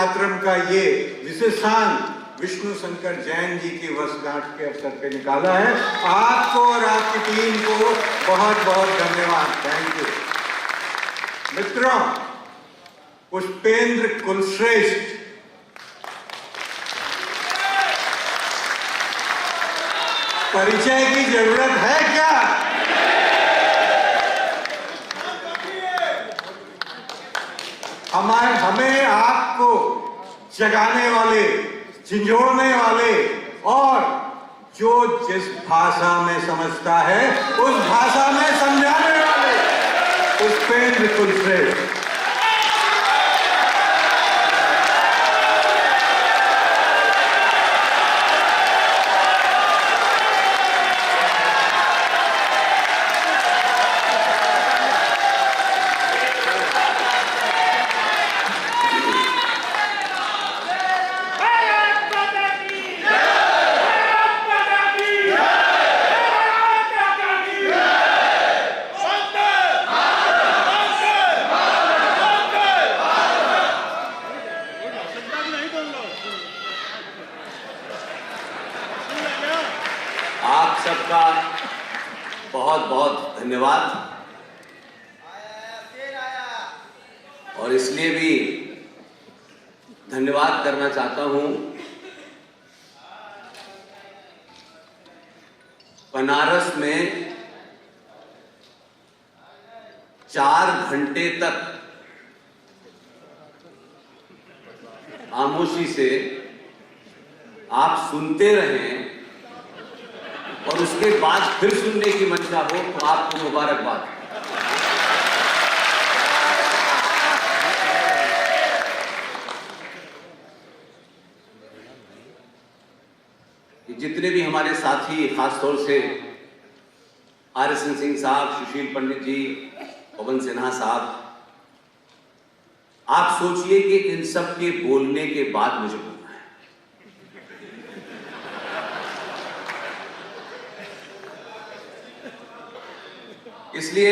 मातरम का ये विशेषांक विष्णु शंकर जैन जी की वर्षगांठ के अवसर पे निकाला है। आपको और आपकी टीम को बहुत बहुत धन्यवाद। Thank you. मित्रों, पुष्पेंद्र कुलश्रेष्ठ परिचय की जरूरत है क्या? हमें आपको जगाने वाले, झिंझोड़ने वाले और जो जिस भाषा में समझता है उस भाषा में समझाने वाले पुष्पेंद्र कुलश्रेष्ठ। आप सबका बहुत बहुत धन्यवाद। और इसलिए भी धन्यवाद करना चाहता हूं, बनारस में 4 घंटे तक खामोशी से आप सुनते रहें और उसके बाद फिर सुनने की मंशा हो तो आपको मुबारकबाद। जितने भी हमारे साथी, खासतौर से RSN सिंह साहब, सुशील पंडित जी, पवन सिन्हा साहब, आप सोचिए कि इन सब के बोलने के बाद मुझे बोलना है। इसलिए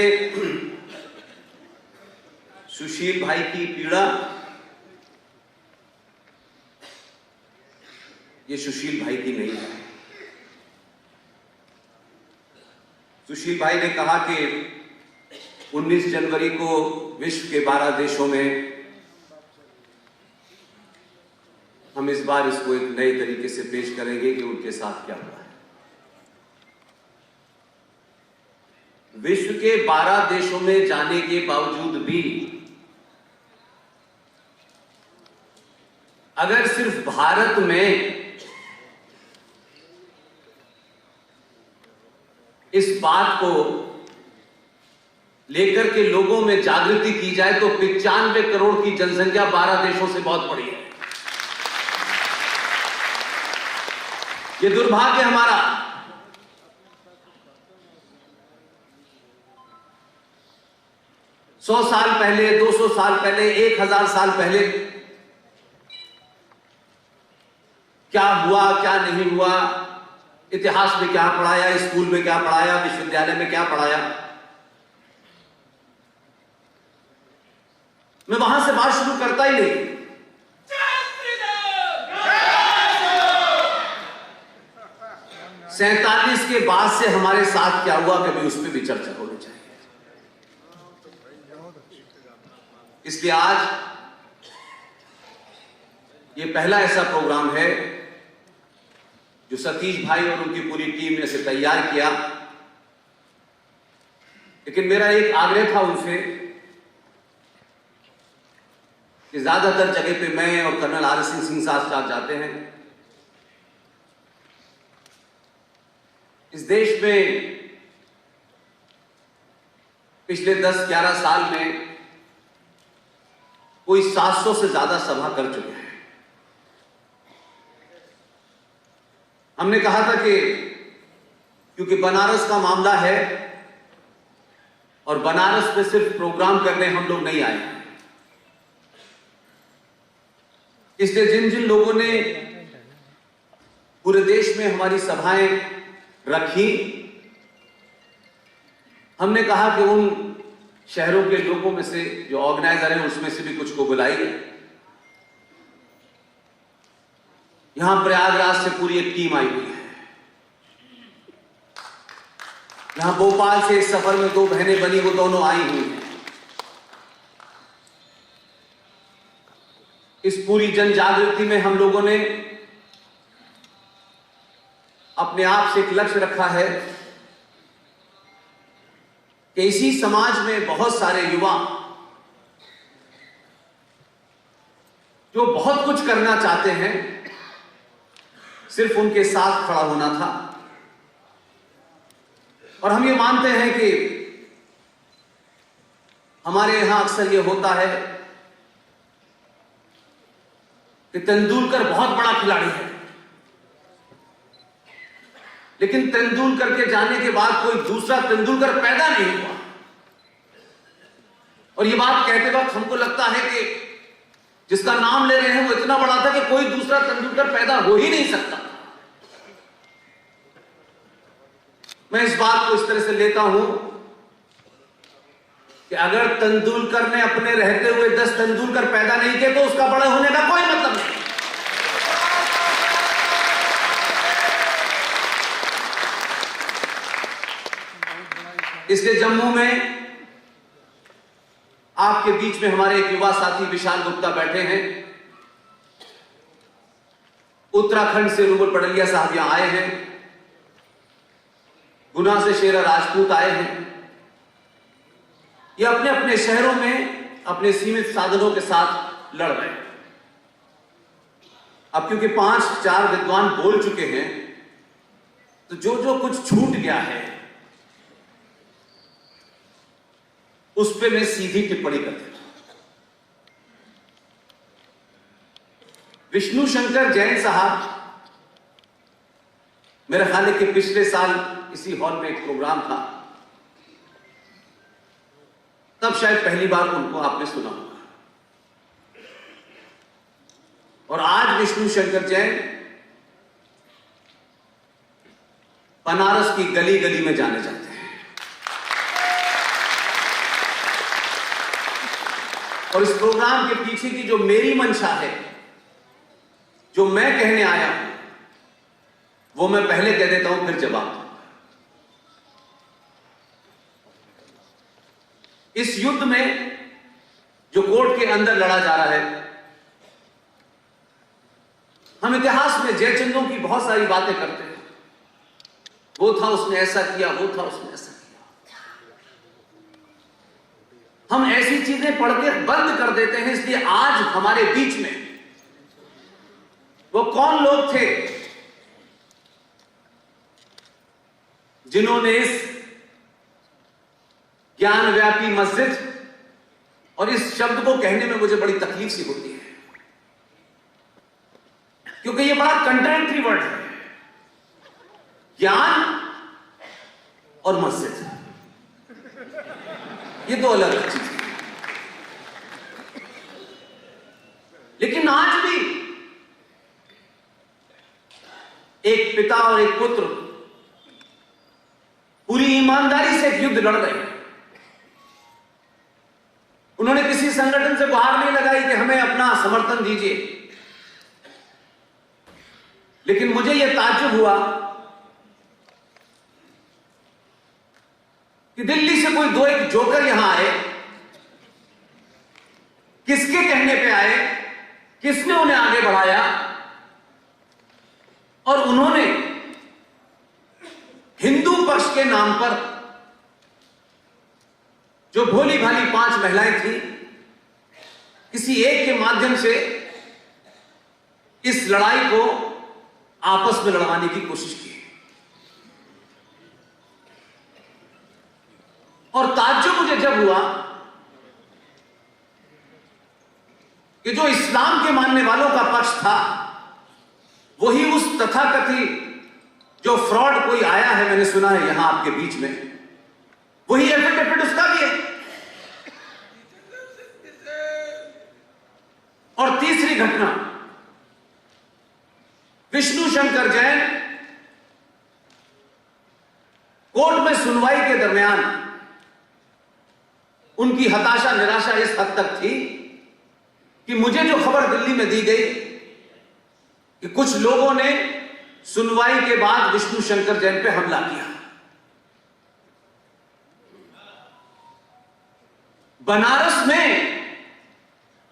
सुशील भाई की पीड़ा ये सुशील भाई की नहीं है। सुशील भाई ने कहा कि 19 जनवरी को विश्व के 12 देशों में हम इस बार इसको एक नए तरीके से पेश करेंगे कि उनके साथ क्या हुआ है। विश्व के 12 देशों में जाने के बावजूद भी अगर सिर्फ भारत में इस बात को लेकर के लोगों में जागृति की जाए तो 95 करोड़ की जनसंख्या 12 देशों से बहुत बड़ी है। ये दुर्भाग्य हमारा। सौ साल पहले, 200 साल पहले, 1000 साल पहले क्या हुआ, क्या नहीं हुआ, इतिहास में क्या पढ़ाया, स्कूल में क्या पढ़ाया, विश्वविद्यालय में क्या पढ़ाया, मैं वहां से बात शुरू करता ही नहीं। 47 के बाद से हमारे साथ क्या हुआ, कभी उस पर भी चर्चा होनी चाहिए। इसलिए आज ये पहला ऐसा प्रोग्राम है जो सतीश भाई और उनकी पूरी टीम ने इसे तैयार किया। लेकिन मेरा एक आग्रह था उनसे कि ज्यादातर जगह पे मैं और कर्नल RSN सिंह साथ जाते हैं। इस देश में पिछले 10-11 साल में कोई 700 से ज्यादा सभा कर चुके हैं। हमने कहा था कि क्योंकि बनारस का मामला है और बनारस में सिर्फ प्रोग्राम करने हम लोग नहीं आए, इसलिए जिन जिन लोगों ने पूरे देश में हमारी सभाएं रखी, हमने कहा कि उन शहरों के लोगों में से जो ऑर्गेनाइजर हैं उसमें से भी कुछ को बुलाइए यहां प्रयागराज से पूरी एक टीम आई हुई है। यहां भोपाल से इस सफर में 2 बहनें बनी, वो दोनों आई हुई हैं। इस पूरी जन जागृति में हम लोगों ने अपने आप से एक लक्ष्य रखा है कि इसी समाज में बहुत सारे युवा जो बहुत कुछ करना चाहते हैं, सिर्फ उनके साथ खड़ा होना था। और हम ये मानते हैं कि हमारे यहां अक्सर ये होता है कि तेंदुलकर बहुत बड़ा खिलाड़ी है, लेकिन तेंदुलकर के जाने के बाद कोई दूसरा तेंदुलकर पैदा नहीं हुआ। और ये बात कहते वक्त हमको लगता है कि जिसका नाम ले रहे हैं वो इतना बड़ा था कि कोई दूसरा तेंदुलकर पैदा हो ही नहीं सकता। मैं इस बात को इस तरह से लेता हूं कि अगर तेंदुलकर ने अपने रहते हुए 10 तेंदुलकर पैदा नहीं किए तो उसका बड़े होने का कोई मतलब नहीं। इसलिए जम्मू में आपके बीच में हमारे एक युवा साथी विशाल गुप्ता बैठे हैं। उत्तराखंड से रूबल पडलिया साहब यहां आए हैं। गुना से शेरा राजपूत आए हैं। ये अपने अपने शहरों में अपने सीमित साधनों के साथ लड़ रहे हैं। अब क्योंकि 5-4 विद्वान बोल चुके हैं, तो जो जो कुछ छूट गया है उस पे मैं सीधी टिप्पणी करता हूं। विष्णु शंकर जैन साहब, मेरे ख्याल है कि पिछले साल इसी हॉल में एक प्रोग्राम था, तब शायद पहली बार उनको आपने सुना होगा। और आज विष्णु शंकर जैन बनारस की गली गली में जाने जाते हैं। और इस प्रोग्राम के पीछे की जो मेरी मंशा है, जो मैं कहने आया हूं, वो मैं पहले कह देता हूं, फिर जवाब दूंगा। इस युद्ध में जो कोर्ट के अंदर लड़ा जा रहा है, हम इतिहास में जयचंदों की बहुत सारी बातें करते हैं। वो था, उसने ऐसा किया, वो था, उसने ऐसा किया। हम ऐसी चीजें पढ़ के बंद कर देते हैं। इसलिए आज हमारे बीच में वो कौन लोग थे जिन्होंने इस ज्ञानव्यापी मस्जिद, और इस शब्द को कहने में मुझे बड़ी तकलीफ सी होती है क्योंकि ये बड़ा कंट्राडिक्टरी वर्ड है, ज्ञान और मस्जिद, ये दो अलग अलग चीजें हैं। लेकिन आज भी एक पिता और एक पुत्र पूरी ईमानदारी से एक युद्ध लड़ रहे हैं। उन्होंने किसी संगठन से गुहार नहीं लगाई कि हमें अपना समर्थन दीजिए, लेकिन मुझे यह ताज्जुब हुआ कि दिल्ली से कोई 2-1 जोकर यहां आए। किसके कहने पे आए, किसने उन्हें आगे बढ़ाया, और उन्होंने हिंदू पक्ष के नाम पर जो भोली भाली 5 महिलाएं थी, किसी एक के माध्यम से इस लड़ाई को आपस में लड़वाने की कोशिश की। और ताज्जुब मुझे जब हुआ कि जो इस्लाम के मानने वालों का पक्ष था, वही उस तथाकथित जो फ्रॉड कोई आया है, मैंने सुना है यहां आपके बीच में, वही एफिडेविट उसका भी है। और तीसरी घटना, विष्णु शंकर जैन कोर्ट में सुनवाई के दरमियान उनकी हताशा निराशा इस हद तक थी कि मुझे जो खबर दिल्ली में दी गई कि कुछ लोगों ने सुनवाई के बाद विष्णु शंकर जैन पे हमला किया। बनारस में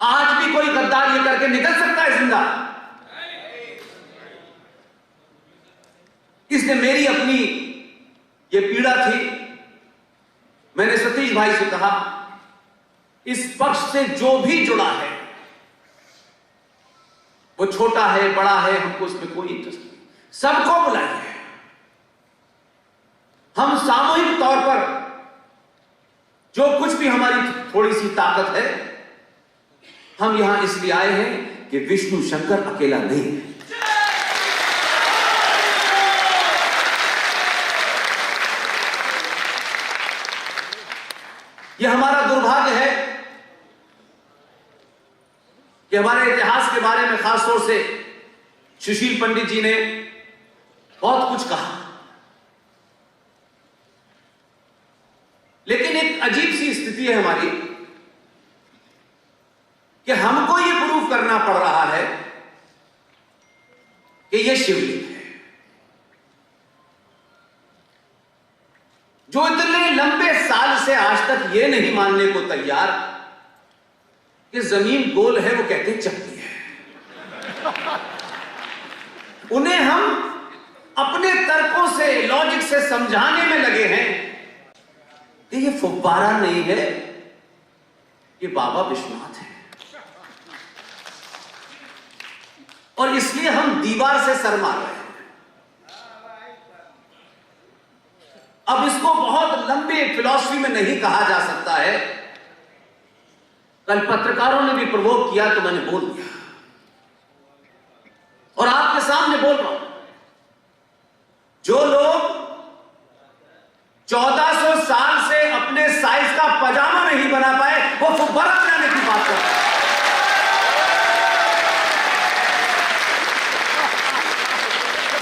आज भी कोई गद्दार ये करके निकल सकता है जिंदा? इसने मेरी अपनी ये पीड़ा थी। मैंने सतीश भाई से कहा, इस पक्ष से जो भी जुड़ा है, वो छोटा है बड़ा है, हमको इसमें कोई इंटरेस्ट नहीं, सबको बुलाइए। हम सामूहिक तौर पर जो कुछ भी हमारी थोड़ी सी ताकत है, हम यहां इसलिए आए हैं कि विष्णु शंकर अकेला नहीं है। यह हमारा दुर्भाग्य है कि हमारे इतिहास के बारे में खासतौर से सुशील पंडित जी ने बहुत कुछ कहा, लेकिन एक अजीब सी स्थिति है हमारी कि हमको यह प्रूव करना पड़ रहा है कि यह शिवलिंग है। जो इतने लंबे साल से आज तक यह नहीं मानने को तैयार कि जमीन गोल है, वो कहते हैं चपटी है। उन्हें हम अपने तर्कों से, लॉजिक से समझाने में लगे हैं कि ये फुब्बारा नहीं है, ये बाबा विश्वनाथ है। और इसलिए हम दीवार से सर मार रहे हैं। अब इसको बहुत लंबे फिलॉसफी में नहीं कहा जा सकता है। कल पत्रकारों ने भी प्रवोक किया तो मैंने बोल दिया, और आपके सामने बोल रहा हूं, जो लोग 1400 साल से अपने साइज का पजामा नहीं बना पाए, वो फुब्बारा बनाने की बात कर रहे हैं।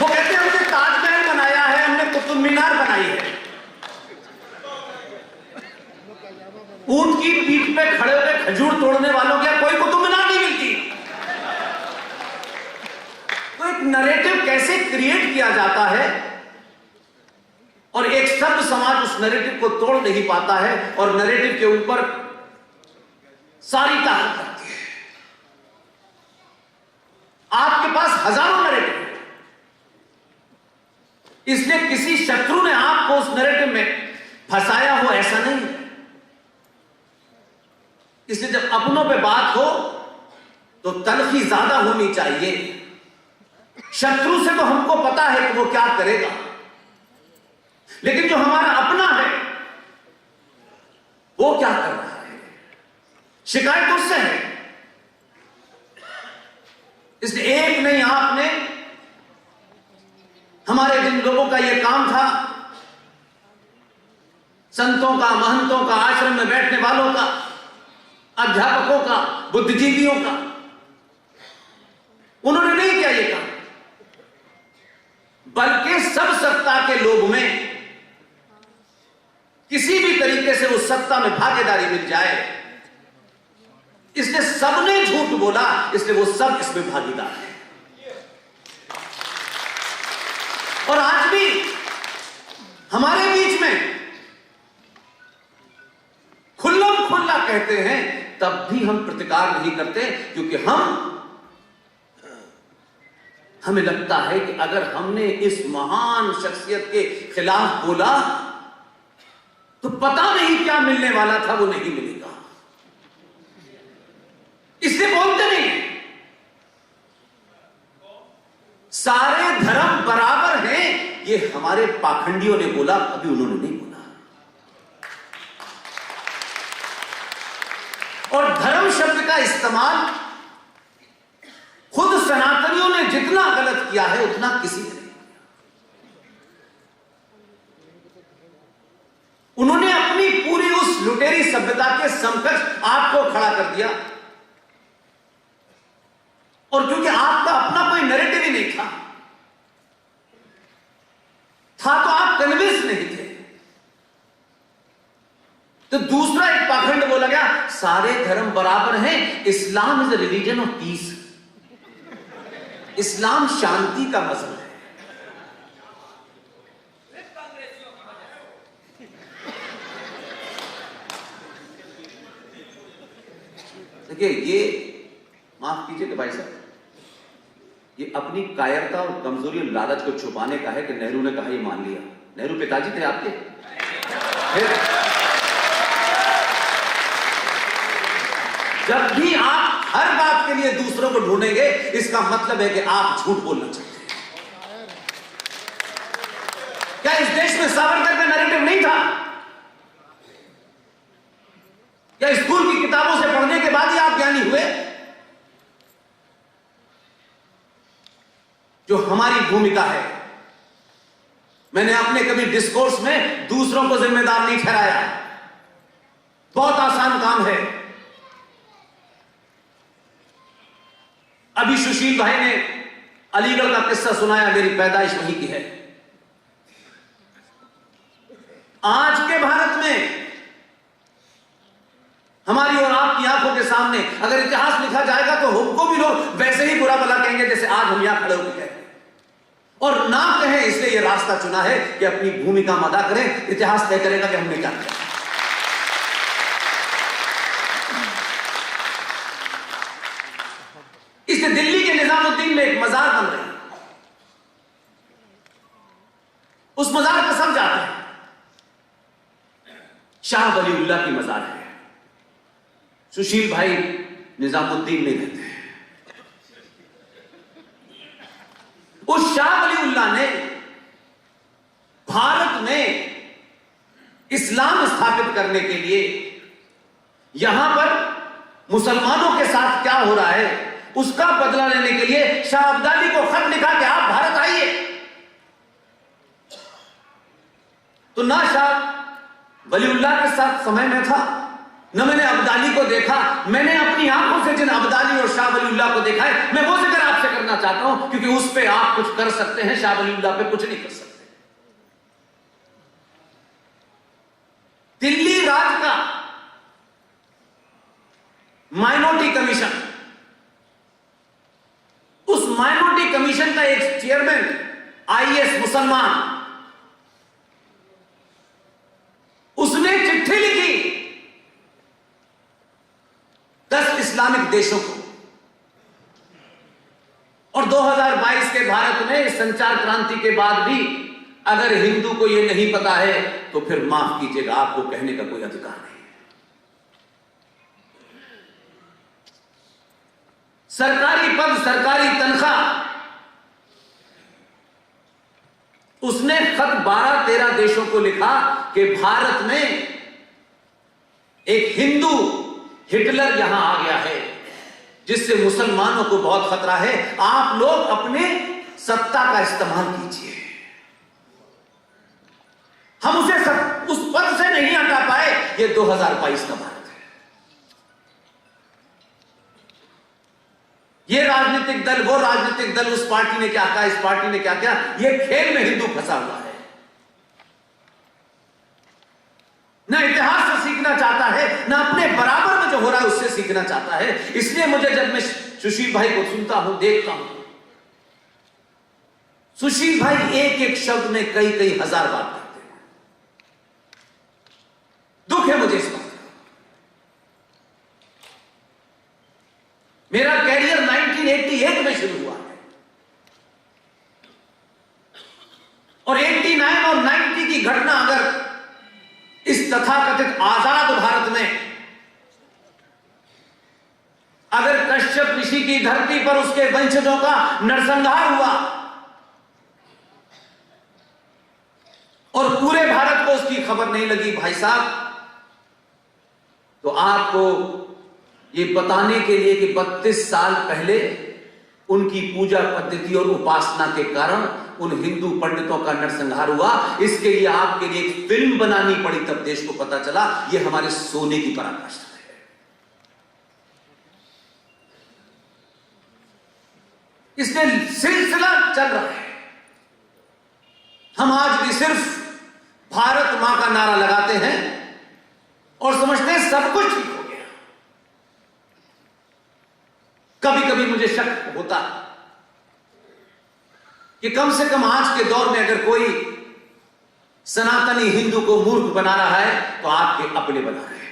वो कहते हैं हमने ताजमहल बनाया है, हमने कुतुब मीनार बनाई है। ऊंट की पीठ पे खड़े होकर खजूर तोड़ने वालों के कोई कुतुब मीनार नहीं मिलती। तो एक नैरेटिव कैसे क्रिएट किया जाता है, और एक शब्द समाज उस नैरेटिव को तोड़ नहीं पाता है, और नैरेटिव के ऊपर सारी ताकत रखती है। आपके पास हजारों नैरेटिव, इसलिए किसी शत्रु ने आपको उस नैरेटिव में फंसाया हो ऐसा नहीं है। इसलिए जब अपनों पे बात हो तो तलखी ज्यादा होनी चाहिए। शत्रु से तो हमको पता है कि वो क्या करेगा, लेकिन जो हमारा अपना है वो क्या कर रहा है, शिकायत उससे है। इसलिए एक नहीं आपने, हमारे जिन लोगों का यह काम था, संतों का, महंतों का, आश्रम में बैठने वालों का, अध्यापकों का, बुद्धिजीवियों का, उन्होंने नहीं किया ये काम, बल्कि सब सत्ता के लोभ में किसी भी तरीके से उस सत्ता में भागीदारी मिल जाए, इसलिए सबने झूठ बोला, इसलिए वो सब इसमें भागीदार है। और आज भी हमारे बीच में खुल्लम खुल्ला कहते हैं, तब भी हम प्रतिकार नहीं करते, क्योंकि हमें लगता है कि अगर हमने इस महान शख्सियत के खिलाफ बोला तो पता नहीं क्या मिलने वाला था, वो नहीं मिलेगा, इसलिए बोलते नहीं। सारे धर्म बराबर हैं, ये हमारे पाखंडियों ने बोला, अभी उन्होंने नहीं बोला। और धर्म शब्द का इस्तेमाल खुद सनातनियों ने जितना गलत किया है, उतना किसी ने नहीं किया। उन्होंने अपनी पूरी उस लुटेरी सभ्यता के समकक्ष आपको खड़ा कर दिया, और क्योंकि आपका अपना कोई नैरेटिव ही नहीं था तो आप कन्विंस नहीं थे, तो दूसरा एक पाखंड बोला गया, सारे धर्म बराबर हैं, Islam is a religion of peace. इस्लाम शांति का मजहब है। देखिए, ये माफ कीजिएगा भाई साहब, ये अपनी कायरता और कमजोरी और लालच को छुपाने का है कि नेहरू ने कहा, ये मान लिया। नेहरू पिताजी थे आपके। फिर जब भी आप हर बात के लिए दूसरों को ढूंढेंगे, इसका मतलब है कि आप झूठ बोलना चाहते हैं। क्या इस देश में सावरकर का नैरेटिव नहीं था? क्या स्कूल की किताबों से पढ़ने के बाद ही आप ज्ञानी हुए? जो हमारी भूमिका है, मैंने अपने कभी डिस्कोर्स में दूसरों को जिम्मेदार नहीं ठहराया। बहुत आसान काम है। अभी सुशील भाई ने अलीगढ़ का किस्सा सुनाया, मेरी पैदाइश वहीं की है। आज के भारत में हमारी और आपकी आंखों के सामने अगर इतिहास लिखा जाएगा तो हमको भी लोग वैसे ही बुरा भला कहेंगे जैसे आज हम यहां खड़े होकर कहते हैं। और ना कहें इसलिए यह रास्ता चुना है कि अपनी भूमिका अदा करें। इतिहास तय करेगा कि हमने क्या किया। इसलिए दिल्ली के निजामुद्दीन में एक मजार बन रही है। उस मजार पर सब जाते हैं। शाह वलीउल्लाह की मजार है। सुशील भाई निजामुद्दीन में रहते हैं। उस शाह वलीउल्लाह ने भारत में इस्लाम स्थापित करने के लिए यहां पर मुसलमानों के साथ क्या हो रहा है उसका बदला लेने के लिए शाह अब्दाली को खत लिखा कि आप भारत आइए। तो ना शाह वलीउल्लाह के साथ समय में था, न मैंने अब्दाली को देखा। मैंने अपनी आंखों से जिन अब्दाली और शाह वलीउल्लाह को देखा है, मैं वो जिक्र आपसे करना चाहता हूं, क्योंकि उस पे आप कुछ कर सकते हैं, शाह वलीउल्लाह पे कुछ नहीं कर सकते। दिल्ली राज्य का माइनॉरिटी कमीशन, उस माइनॉरिटी कमीशन का एक चेयरमैन आईएएस मुसलमान, उसने चिट्ठी लिखी 10 इस्लामिक देशों को। और 2022 के भारत में संचार क्रांति के बाद भी अगर हिंदू को यह नहीं पता है तो फिर माफ कीजिएगा, आपको कहने का कोई अधिकार नहीं। सरकारी पद, सरकारी तनख्वाह, उसने खत 12-13 देशों को लिखा कि भारत में एक हिंदू हिटलर यहां आ गया है जिससे मुसलमानों को बहुत खतरा है। आप लोग अपने सत्ता का इस्तेमाल कीजिए। हम उसे उस पद से नहीं हटा पाए। यह 2022 का भारत है। यह राजनीतिक दल, वो राजनीतिक दल, उस पार्टी ने क्या कहा, इस पार्टी ने क्या किया, यह खेल में हिंदू फंसा हुआ है। ना इतिहास से सीखना चाहता है, ना अपने बराबर में जो हो रहा है उससे सीखना चाहता है। इसलिए मुझे जब मैं सुशील भाई को सुनता हूं, देखता हूं, सुशील भाई एक एक शब्द में कई कई हजार बात करते हैं। दुख है मुझे इस बात का। मेरा कैरियर 1988 में शुरू हुआ है और 89 और 90 की घटना अगर इस तथाकथित आजाद भारत में अगर कश्यप ऋषि की धरती पर उसके वंशजों का नरसंहार हुआ और पूरे भारत को उसकी खबर नहीं लगी भाई साहब, तो आपको ये बताने के लिए कि 32 साल पहले उनकी पूजा पद्धति और उपासना के कारण उन हिंदू पंडितों का नरसंहार हुआ, इसके लिए आपके लिए एक फिल्म बनानी पड़ी, तब देश को पता चला ये हमारे सोने की पराकाष्ठा है। इसलिए सिलसिला चल रहा है। हम आज भी सिर्फ भारत मां का नारा लगाते हैं और समझते हैं सब कुछ ठीक हो गया। कभी कभी मुझे शक होता है कि कम से कम आज के दौर में अगर कोई सनातनी हिंदू को मूर्ख बना रहा है तो आपके अपने बना रहे हैं।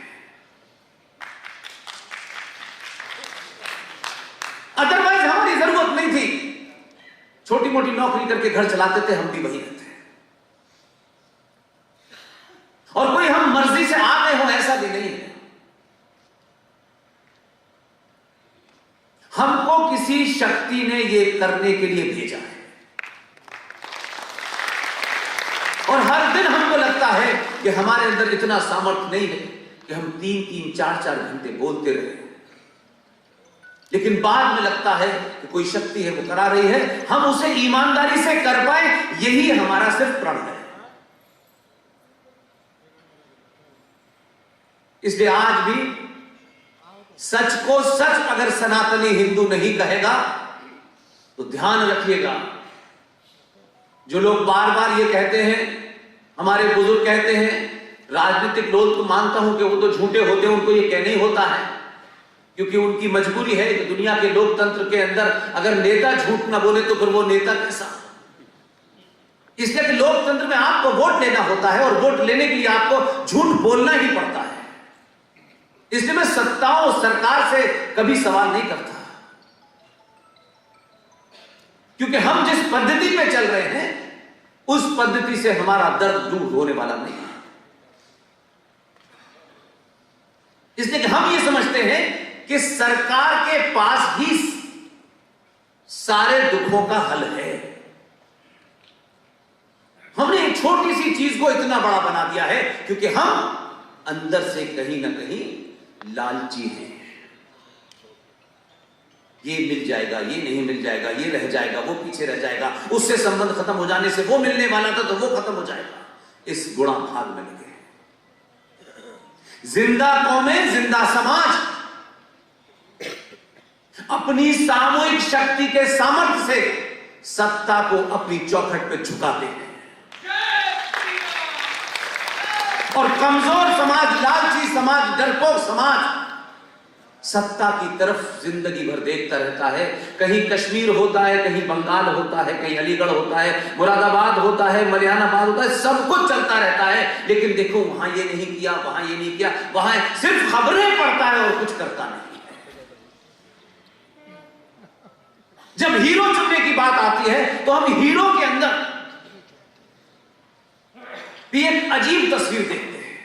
अदरवाइज हमारी जरूरत नहीं थी, छोटी मोटी नौकरी करके घर चलाते थे, हम भी वही रहते हैं। और कोई हम मर्जी से आ गए हो ऐसा भी नहीं है। हमको किसी शक्ति ने यह करने के लिए भेजा है। और हर दिन हमको लगता है कि हमारे अंदर इतना सामर्थ्य नहीं है कि हम 3-3, 4-4 घंटे बोलते रहे, लेकिन बाद में लगता है कि कोई शक्ति है वो करा रही है, हम उसे ईमानदारी से कर पाए, यही हमारा सिर्फ प्रण है। इसलिए आज भी सच को सच अगर सनातनी हिंदू नहीं कहेगा तो ध्यान रखिएगा, जो लोग बार बार ये कहते हैं, हमारे बुजुर्ग कहते हैं, राजनीतिक लोग तो मानता हूं कि वो तो झूठे होते हैं, उनको ये कहना ही होता है क्योंकि उनकी मजबूरी है कि दुनिया के लोकतंत्र के अंदर अगर नेता झूठ ना बोले तो फिर वो नेता कैसा। इसलिए कि लोकतंत्र में आपको वोट लेना होता है और वोट लेने के लिए आपको झूठ बोलना ही पड़ता है। इसलिए मैं सत्ताओं सरकार से कभी सवाल नहीं करता, क्योंकि हम जिस पद्धति पे चल रहे हैं उस पद्धति से हमारा दर्द दूर होने वाला नहीं है। इसलिए कि हम ये समझते हैं कि सरकार के पास ही सारे दुखों का हल है। हमने एक छोटी सी चीज को इतना बड़ा बना दिया है क्योंकि हम अंदर से कहीं ना कहीं लालची हैं। ये मिल जाएगा, ये नहीं मिल जाएगा, ये रह जाएगा, वो पीछे रह जाएगा, उससे संबंध खत्म हो जाने से वो मिलने वाला था तो वो खत्म हो जाएगा। इस गुणा भाग में लगे। जिंदा कौमें, जिंदा समाज अपनी सामूहिक शक्ति के सामर्थ्य से सत्ता को अपनी चौखट पे झुकाते हैं और कमजोर समाज, लालची समाज, डरपोक समाज सत्ता की तरफ जिंदगी भर देखता रहता है। कहीं कश्मीर होता है, कहीं बंगाल होता है, कहीं अलीगढ़ होता है, मुरादाबाद होता है, मलियानाबाद होता है, सब कुछ चलता रहता है। लेकिन देखो वहां ये नहीं किया, वहां ये नहीं किया, वहां सिर्फ खबरें पढ़ता है और कुछ करता नहीं। जब हीरो चुनने की बात आती है तो हम हीरो के अंदर भी एक अजीब तस्वीर देखते हैं,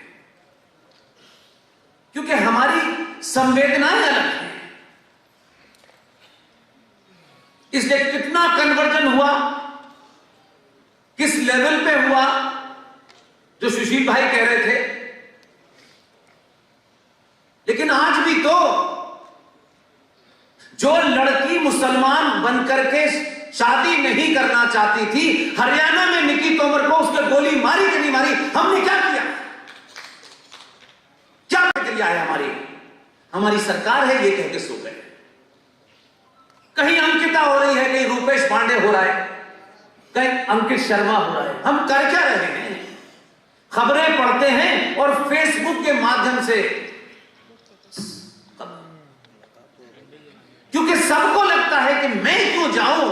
क्योंकि हमारी संवेदनाएं अलग हैं। इसलिए कितना कन्वर्जन हुआ, किस लेवल पे हुआ, जो सुशील भाई कह रहे थे। लेकिन आज भी तो जो लड़की मुसलमान बनकर के शादी नहीं करना चाहती थी, हरियाणा में निकी तोमर को उसने गोली मारी कि नहीं मारी, हमने क्या किया? क्या प्रक्रिया है हमारी सरकार है ये कह के सो गए। कहीं अंकिता हो रही है, कहीं रूपेश पांडे हो रहा है, कहीं अंकित शर्मा हो रहा है। हम कर क्या रहे हैं? खबरें पढ़ते हैं और फेसबुक के माध्यम से, क्योंकि सबको लगता है कि मैं क्यों जाऊं,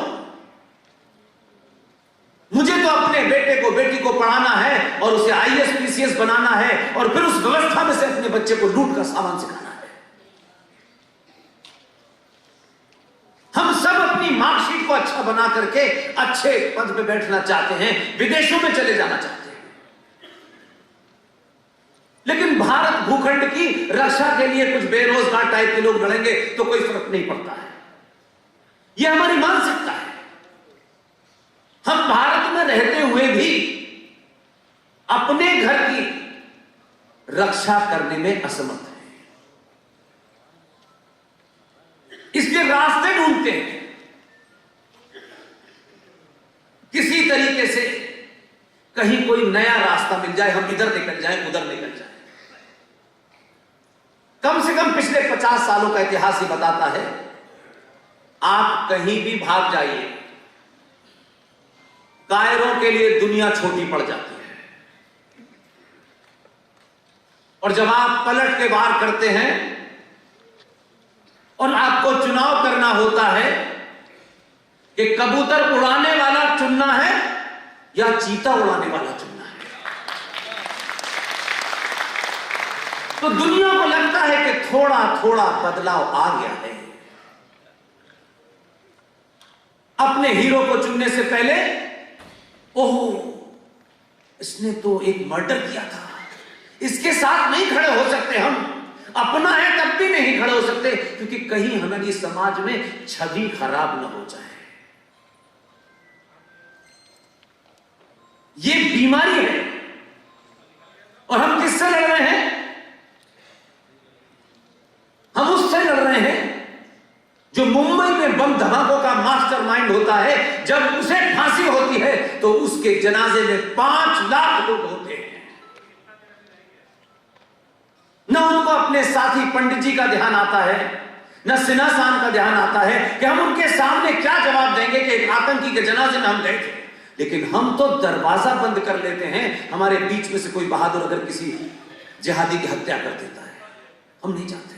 मुझे तो अपने बेटे को बेटी को पढ़ाना है और उसे आईएएस पीसीएस बनाना है और फिर उस व्यवस्था में से अपने बच्चे को लूट का सामान सिखाना है। हम सब अपनी मार्कशीट को अच्छा बना करके अच्छे पद पे बैठना चाहते हैं, विदेशों में चले जाना चाहते हैं। लेकिन भारत भूखंड की रक्षा के लिए कुछ बेरोजगार टाइप के लोग लड़ेंगे तो कोई फर्क नहीं पड़ता है। यह हमारी मानसिकता है। हम भारत में रहते हुए भी अपने घर की रक्षा करने में असमर्थ हैं, इसलिए रास्ते ढूंढते हैं किसी तरीके से, कहीं कोई नया रास्ता मिल जाए, हम इधर निकल जाएं, उधर निकल जाएं। कम से कम पिछले 50 सालों का इतिहास ही बताता है, आप कहीं भी भाग जाइए, कायरों के लिए दुनिया छोटी पड़ जाती है। और जब आप पलट के वार करते हैं और आपको चुनाव करना होता है कि कबूतर उड़ाने वाला चुनना है या चीता उड़ाने वाला चुनना है? तो दुनिया को लगता है कि थोड़ा थोड़ा बदलाव आ गया है। अपने हीरो को चुनने से पहले ओह, इसने तो एक मर्डर किया था, इसके साथ नहीं खड़े हो सकते हम, अपना है तब भी नहीं खड़े हो सकते, क्योंकि कहीं हमारी समाज में छवि खराब न हो जाए। ये बीमारी है। और हम किससे लड़ रहे हैं? हम उससे लड़ रहे हैं जो मुंबई में बम धमाकों का मास्टरमाइंड होता है। जब उसे फांसी होती है तो उसके जनाजे में 5 लाख लोग होते हैं। न उनको अपने साथी पंडित जी का ध्यान आता है, न सिन्हा साहब का ध्यान आता है कि हम उनके सामने क्या जवाब देंगे कि एक आतंकी के जनाजे में हम गए थे। लेकिन हम तो दरवाजा बंद कर लेते हैं। हमारे बीच में से कोई बहादुर अगर किसी जिहादी की हत्या कर देता है, हम नहीं चाहते।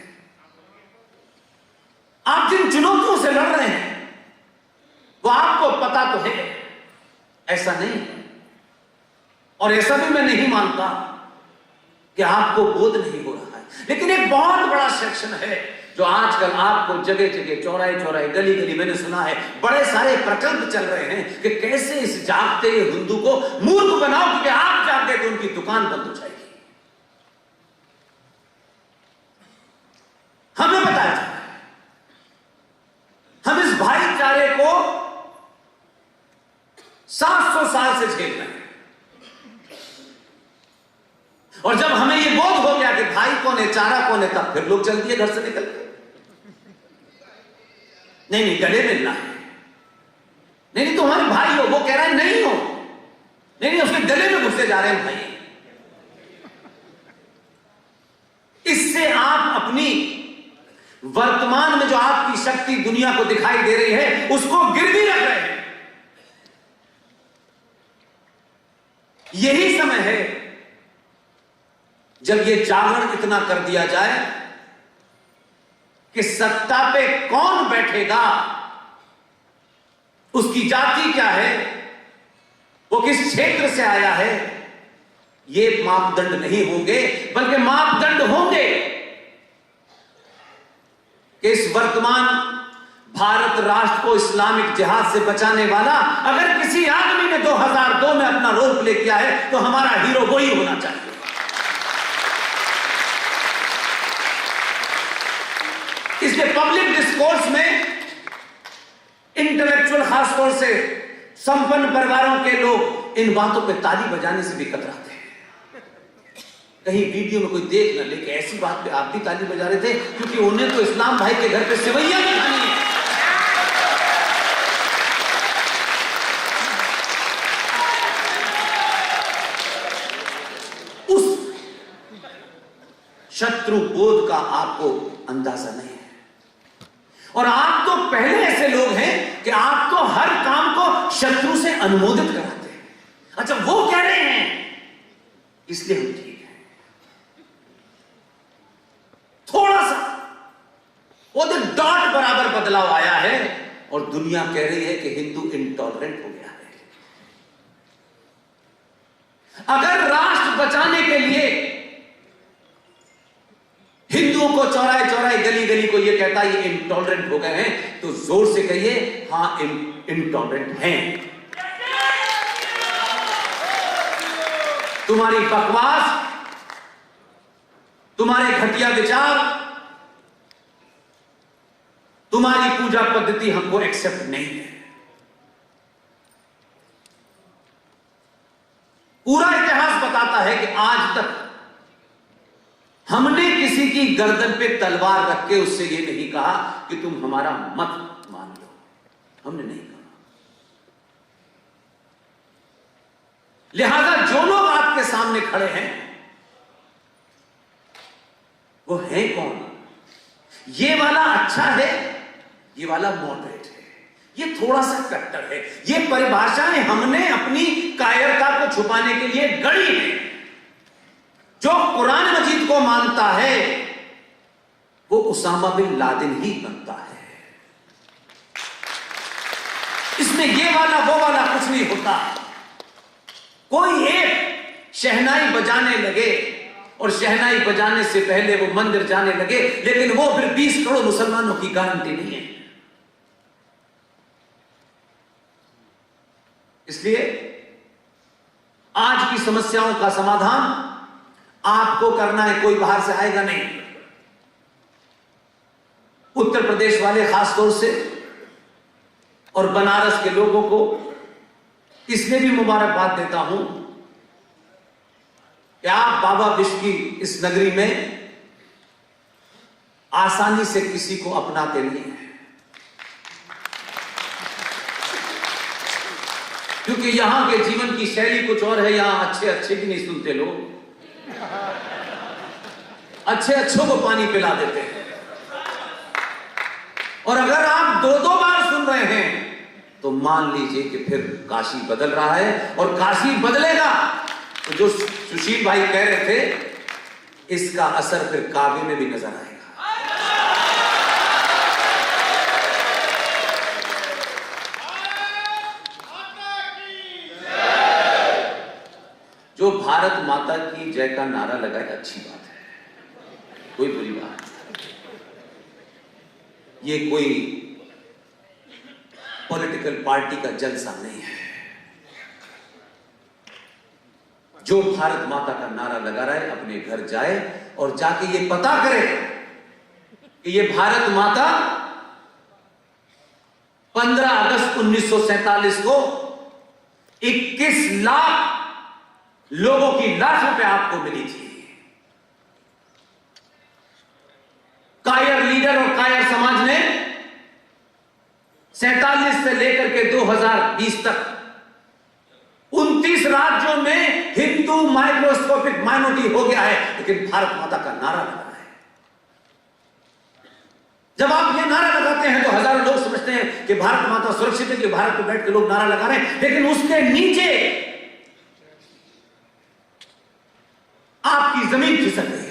आप जिन चुनौतियों से लड़ रहे हैं वो आपको पता तो है, ऐसा नहीं है। और ऐसा भी मैं नहीं मानता कि आपको बोध नहीं हो रहा है। लेकिन एक बहुत बड़ा सेक्शन है जो आजकल आपको जगह जगह, चौराहे चौराहे, गली गली, मैंने सुना है बड़े सारे प्रकल्प चल रहे हैं कि कैसे इस जागते हिंदू को मूर्ख बनाओ, क्योंकि आप जाग गए तो उनकी दुकान बंद हो जाएगी। हमें बताया जाए, हम इस भाईचारे को 700 साल से झेल रहे हैं। और जब हमें यह बोध हो गया कि भाई कौन है, चारा कौन है, तब फिर लोग चल दिए घर से निकल के। नहीं नहीं, गले मिलना है। नहीं नहीं, तुम्हारे भाई हो। वो कह रहा है नहीं हो। नहीं नहीं, उसके गले में घुसते जा रहे हैं भाई। इससे आप अपनी वर्तमान में जो आपकी शक्ति दुनिया को दिखाई दे रही है उसको गिरवी रख रहे हैं। यही समय है जब यह जागरण इतना कर दिया जाए कि सत्ता पे कौन बैठेगा, उसकी जाति क्या है, वो किस क्षेत्र से आया है, ये मापदंड नहीं होंगे, बल्कि मापदंड होंगे कि इस वर्तमान भारत राष्ट्र को इस्लामिक जिहाद से बचाने वाला अगर किसी आदमी ने 2002 में अपना रोल प्ले किया है तो हमारा हीरो वही होना चाहिए। इसलिए पब्लिक डिस्कोर्स में इंटेलेक्चुअल, खासतौर से संपन्न परिवारों के लोग इन बातों पे ताली बजाने से भी कतराते हैं। कहीं वीडियो में कोई देख न ले कि ऐसी बात पे आप भी ताली बजा रहे थे, क्योंकि उन्हें तो इस्लाम भाई के घर पे सेवैयां भी खानी है। उस शत्रु बोध का आपको अंदाजा नहीं है। और आप तो पहले ऐसे लोग हैं कि आप तो हर काम को शत्रु से अनुमोदित कराते हैं। अच्छा, वो कह रहे हैं इसलिए हम ठीक हैं। थोड़ा सा वो तो डॉट बराबर बदलाव आया है और दुनिया कह रही है कि हिंदू इंटॉलरेंट हो गया है। अगर राष्ट्र बचाने के लिए हिंदुओं को चौराहे चौराहे, गली गली को ये कहता है ये इंटॉलरेंट हो गए हैं, तो जोर से कहिए हां, इंटॉलरेंट हैं। तुम्हारी बकवास, तुम्हारे घटिया विचार, तुम्हारी पूजा पद्धति हमको एक्सेप्ट नहीं है। पूरा इतिहास बताता है कि आज तक हमने किसी की गर्दन पे तलवार रख के उससे ये नहीं कहा कि तुम हमारा मत मान लो। हमने नहीं कहा। लिहाजा जो लोग आपके सामने खड़े हैं वो है कौन? ये वाला अच्छा है, ये वाला मॉडरेट है, ये थोड़ा सा कट्टर है। ये परिभाषाएं हमने अपनी कायरता को छुपाने के लिए गढ़ी है। जो कुरान मजीद को मानता है वो उसामा बिन लादेन ही बनता है। इसमें ये वाला वो वाला कुछ नहीं होता। कोई एक शहनाई बजाने लगे और शहनाई बजाने से पहले वो मंदिर जाने लगे, लेकिन वो फिर 20 करोड़ मुसलमानों की गारंटी नहीं है। इसलिए आज की समस्याओं का समाधान आपको करना है, कोई बाहर से आएगा नहीं। उत्तर प्रदेश वाले खास तौर से और बनारस के लोगों को इसलिए भी मुबारकबाद देता हूं कि आप बाबा विश्व की इस नगरी में आसानी से किसी को अपनाते नहीं हैं, क्योंकि यहां के जीवन की शैली कुछ और है। यहां अच्छे अच्छे की नहीं सुनते लोग, अच्छे अच्छों को पानी पिला देते हैं। और अगर आप 2-2 बार सुन रहे हैं तो मान लीजिए कि फिर काशी बदल रहा है, और काशी बदलेगा तो जो सुशील भाई कह रहे थे, इसका असर फिर काबे में भी नजर आएगा। जो भारत माता की जय का नारा लगाए, अच्छी बात है, कोई बुरी बात नहीं। ये कोई पॉलिटिकल पार्टी का जलसा नहीं है। जो भारत माता का नारा लगा रहा है अपने घर जाए और जाके ये पता करे कि ये भारत माता 15 अगस्त 1947 को 21 लाख लोगों की लाशों पे आपको मिली थी। कायर लीडर और कायर समाज ने 47 से लेकर के 2020 तक 29 राज्यों में हिंदू माइक्रोस्कोपिक माइनॉरिटी हो गया है, लेकिन भारत माता का नारा लगा है। जब आप ये नारा लगाते हैं तो हजारों लोग समझते हैं कि भारत माता सुरक्षित है, कि भारत में बैठ के लोग नारा लगा रहे हैं, लेकिन उसके नीचे आपकी जमीन खिसक रही है।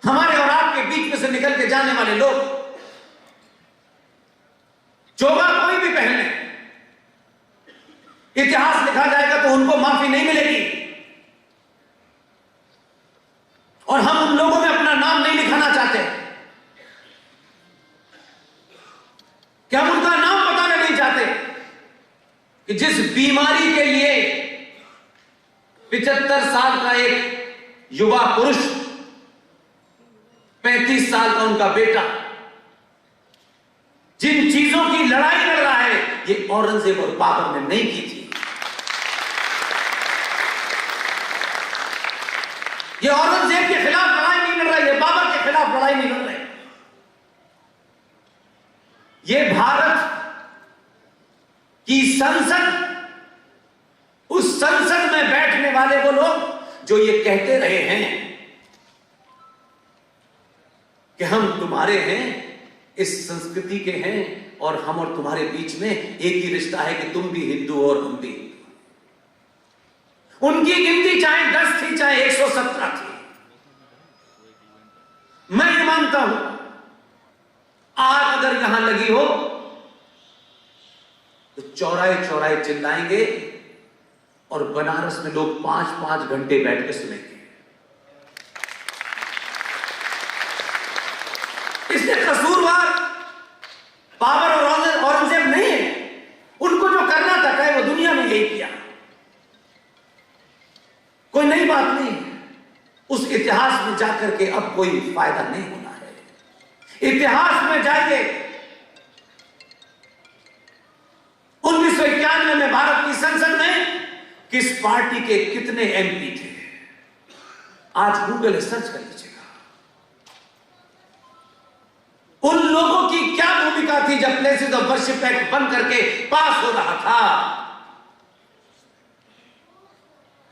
हमारे और आपके बीच में से निकल के जाने वाले लोग चोगा कोई भी पहन ले, इतिहास लिखा जाएगा तो उनको माफी नहीं मिलेगी। और हम उन लोगों में अपना नाम नहीं लिखाना चाहते कि हम उनका नाम बताना नहीं चाहते कि जिस बीमारी के लिए 75 साल का एक युवा पुरुष, 35 साल का उनका बेटा, जिन चीजों की लड़ाई लड़ रहा है, ये औरंगजेब और बाबर ने नहीं की थी। ये औरंगजेब के खिलाफ लड़ाई नहीं लड़ रहा है, ये बाबर के खिलाफ लड़ाई नहीं लड़ रहे। ये भारत की संसद, उस संसद में बैठने वाले वो लोग जो ये कहते रहे हैं कि हम तुम्हारे हैं, इस संस्कृति के हैं, और हम और तुम्हारे बीच में एक ही रिश्ता है कि तुम भी हिंदू और हम भी हिंदू। उनकी गिनती चाहे 10 थी चाहे 117 थी, मैं ये मानता हूं आग अगर यहां लगी हो तो चौराहे चौराहे चिल्लाएंगे और बनारस में लोग 5-5 घंटे बैठ के सुनेंगे। इसलिए कसूरवार बाबर और औरंगजेब नहीं है। उनको जो करना था वो दुनिया में यही किया, कोई नई बात नहीं है। उस इतिहास में जाकर के अब कोई फायदा नहीं होना है। इतिहास में जाइए, 1991 में भारत की संसद में किस पार्टी के कितने एमपी थे, आज गूगल सर्च कर लीजिएगा। उन लोगों की क्या भूमिका थी जब प्लेसेस ऑफ वर्शिप एक्ट बन करके पास हो रहा था?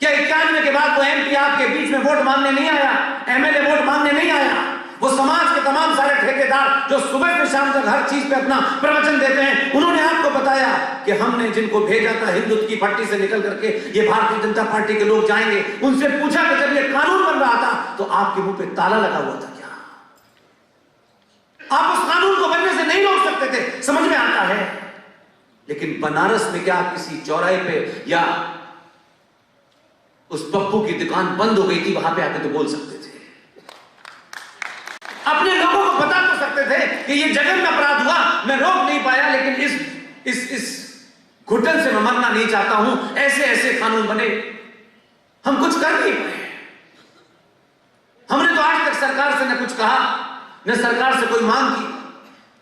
क्या 91 के बाद वो एमपी आपके बीच में वोट मांगने नहीं आया, एमएलए वोट मांगने नहीं आया? वो समाज के तमाम सारे ठेकेदार जो सुबह से शाम तक हर चीज पे अपना प्रवचन देते हैं, उन्होंने आपको बताया कि हमने जिनको भेजा था हिंदुत्व की पट्टी से निकल करके ये भारतीय जनता पार्टी के लोग जाएंगे। उनसे पूछा कि जब ये कानून बन रहा था तो आपके मुंह पे ताला लगा हुआ था क्या? आप उस कानून को बनने से नहीं रोक सकते थे, समझ में आता है। लेकिन बनारस में क्या किसी चौराहे पे या उस पप्पू की दुकान बंद हो गई थी, वहां पे आके तो बोल सकते थे, अपने लोगों को बता तो सकते थे कि ये जघन्य अपराध हुआ, मैं रोक नहीं पाया, लेकिन इस घुटन से मैं मरना नहीं चाहता हूं, ऐसे ऐसे कानून बने, हम कुछ कर नहीं पाए। हमने तो आज तक सरकार से न कुछ कहा, न सरकार से कोई मांग की,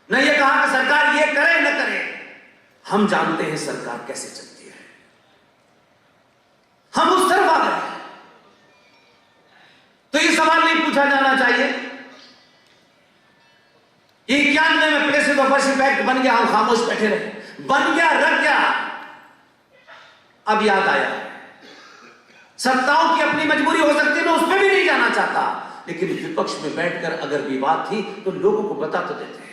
न ये कहा कि सरकार ये करे न करे। हम जानते हैं सरकार कैसे चलती है, हम उस तरफ आ गए। तो ये सवाल नहीं पूछा जाना चाहिए 91 में प्लेसेस ऑफ वर्शिप एक्ट बन गया, हम खामोश बैठे रहे, बन गया, रख गया। अब याद आया, सत्ताओं की अपनी मजबूरी हो सकती है, मैं उसमें भी नहीं जाना चाहता, लेकिन विपक्ष में बैठकर अगर विवाद थी तो लोगों को बता तो देते हैं।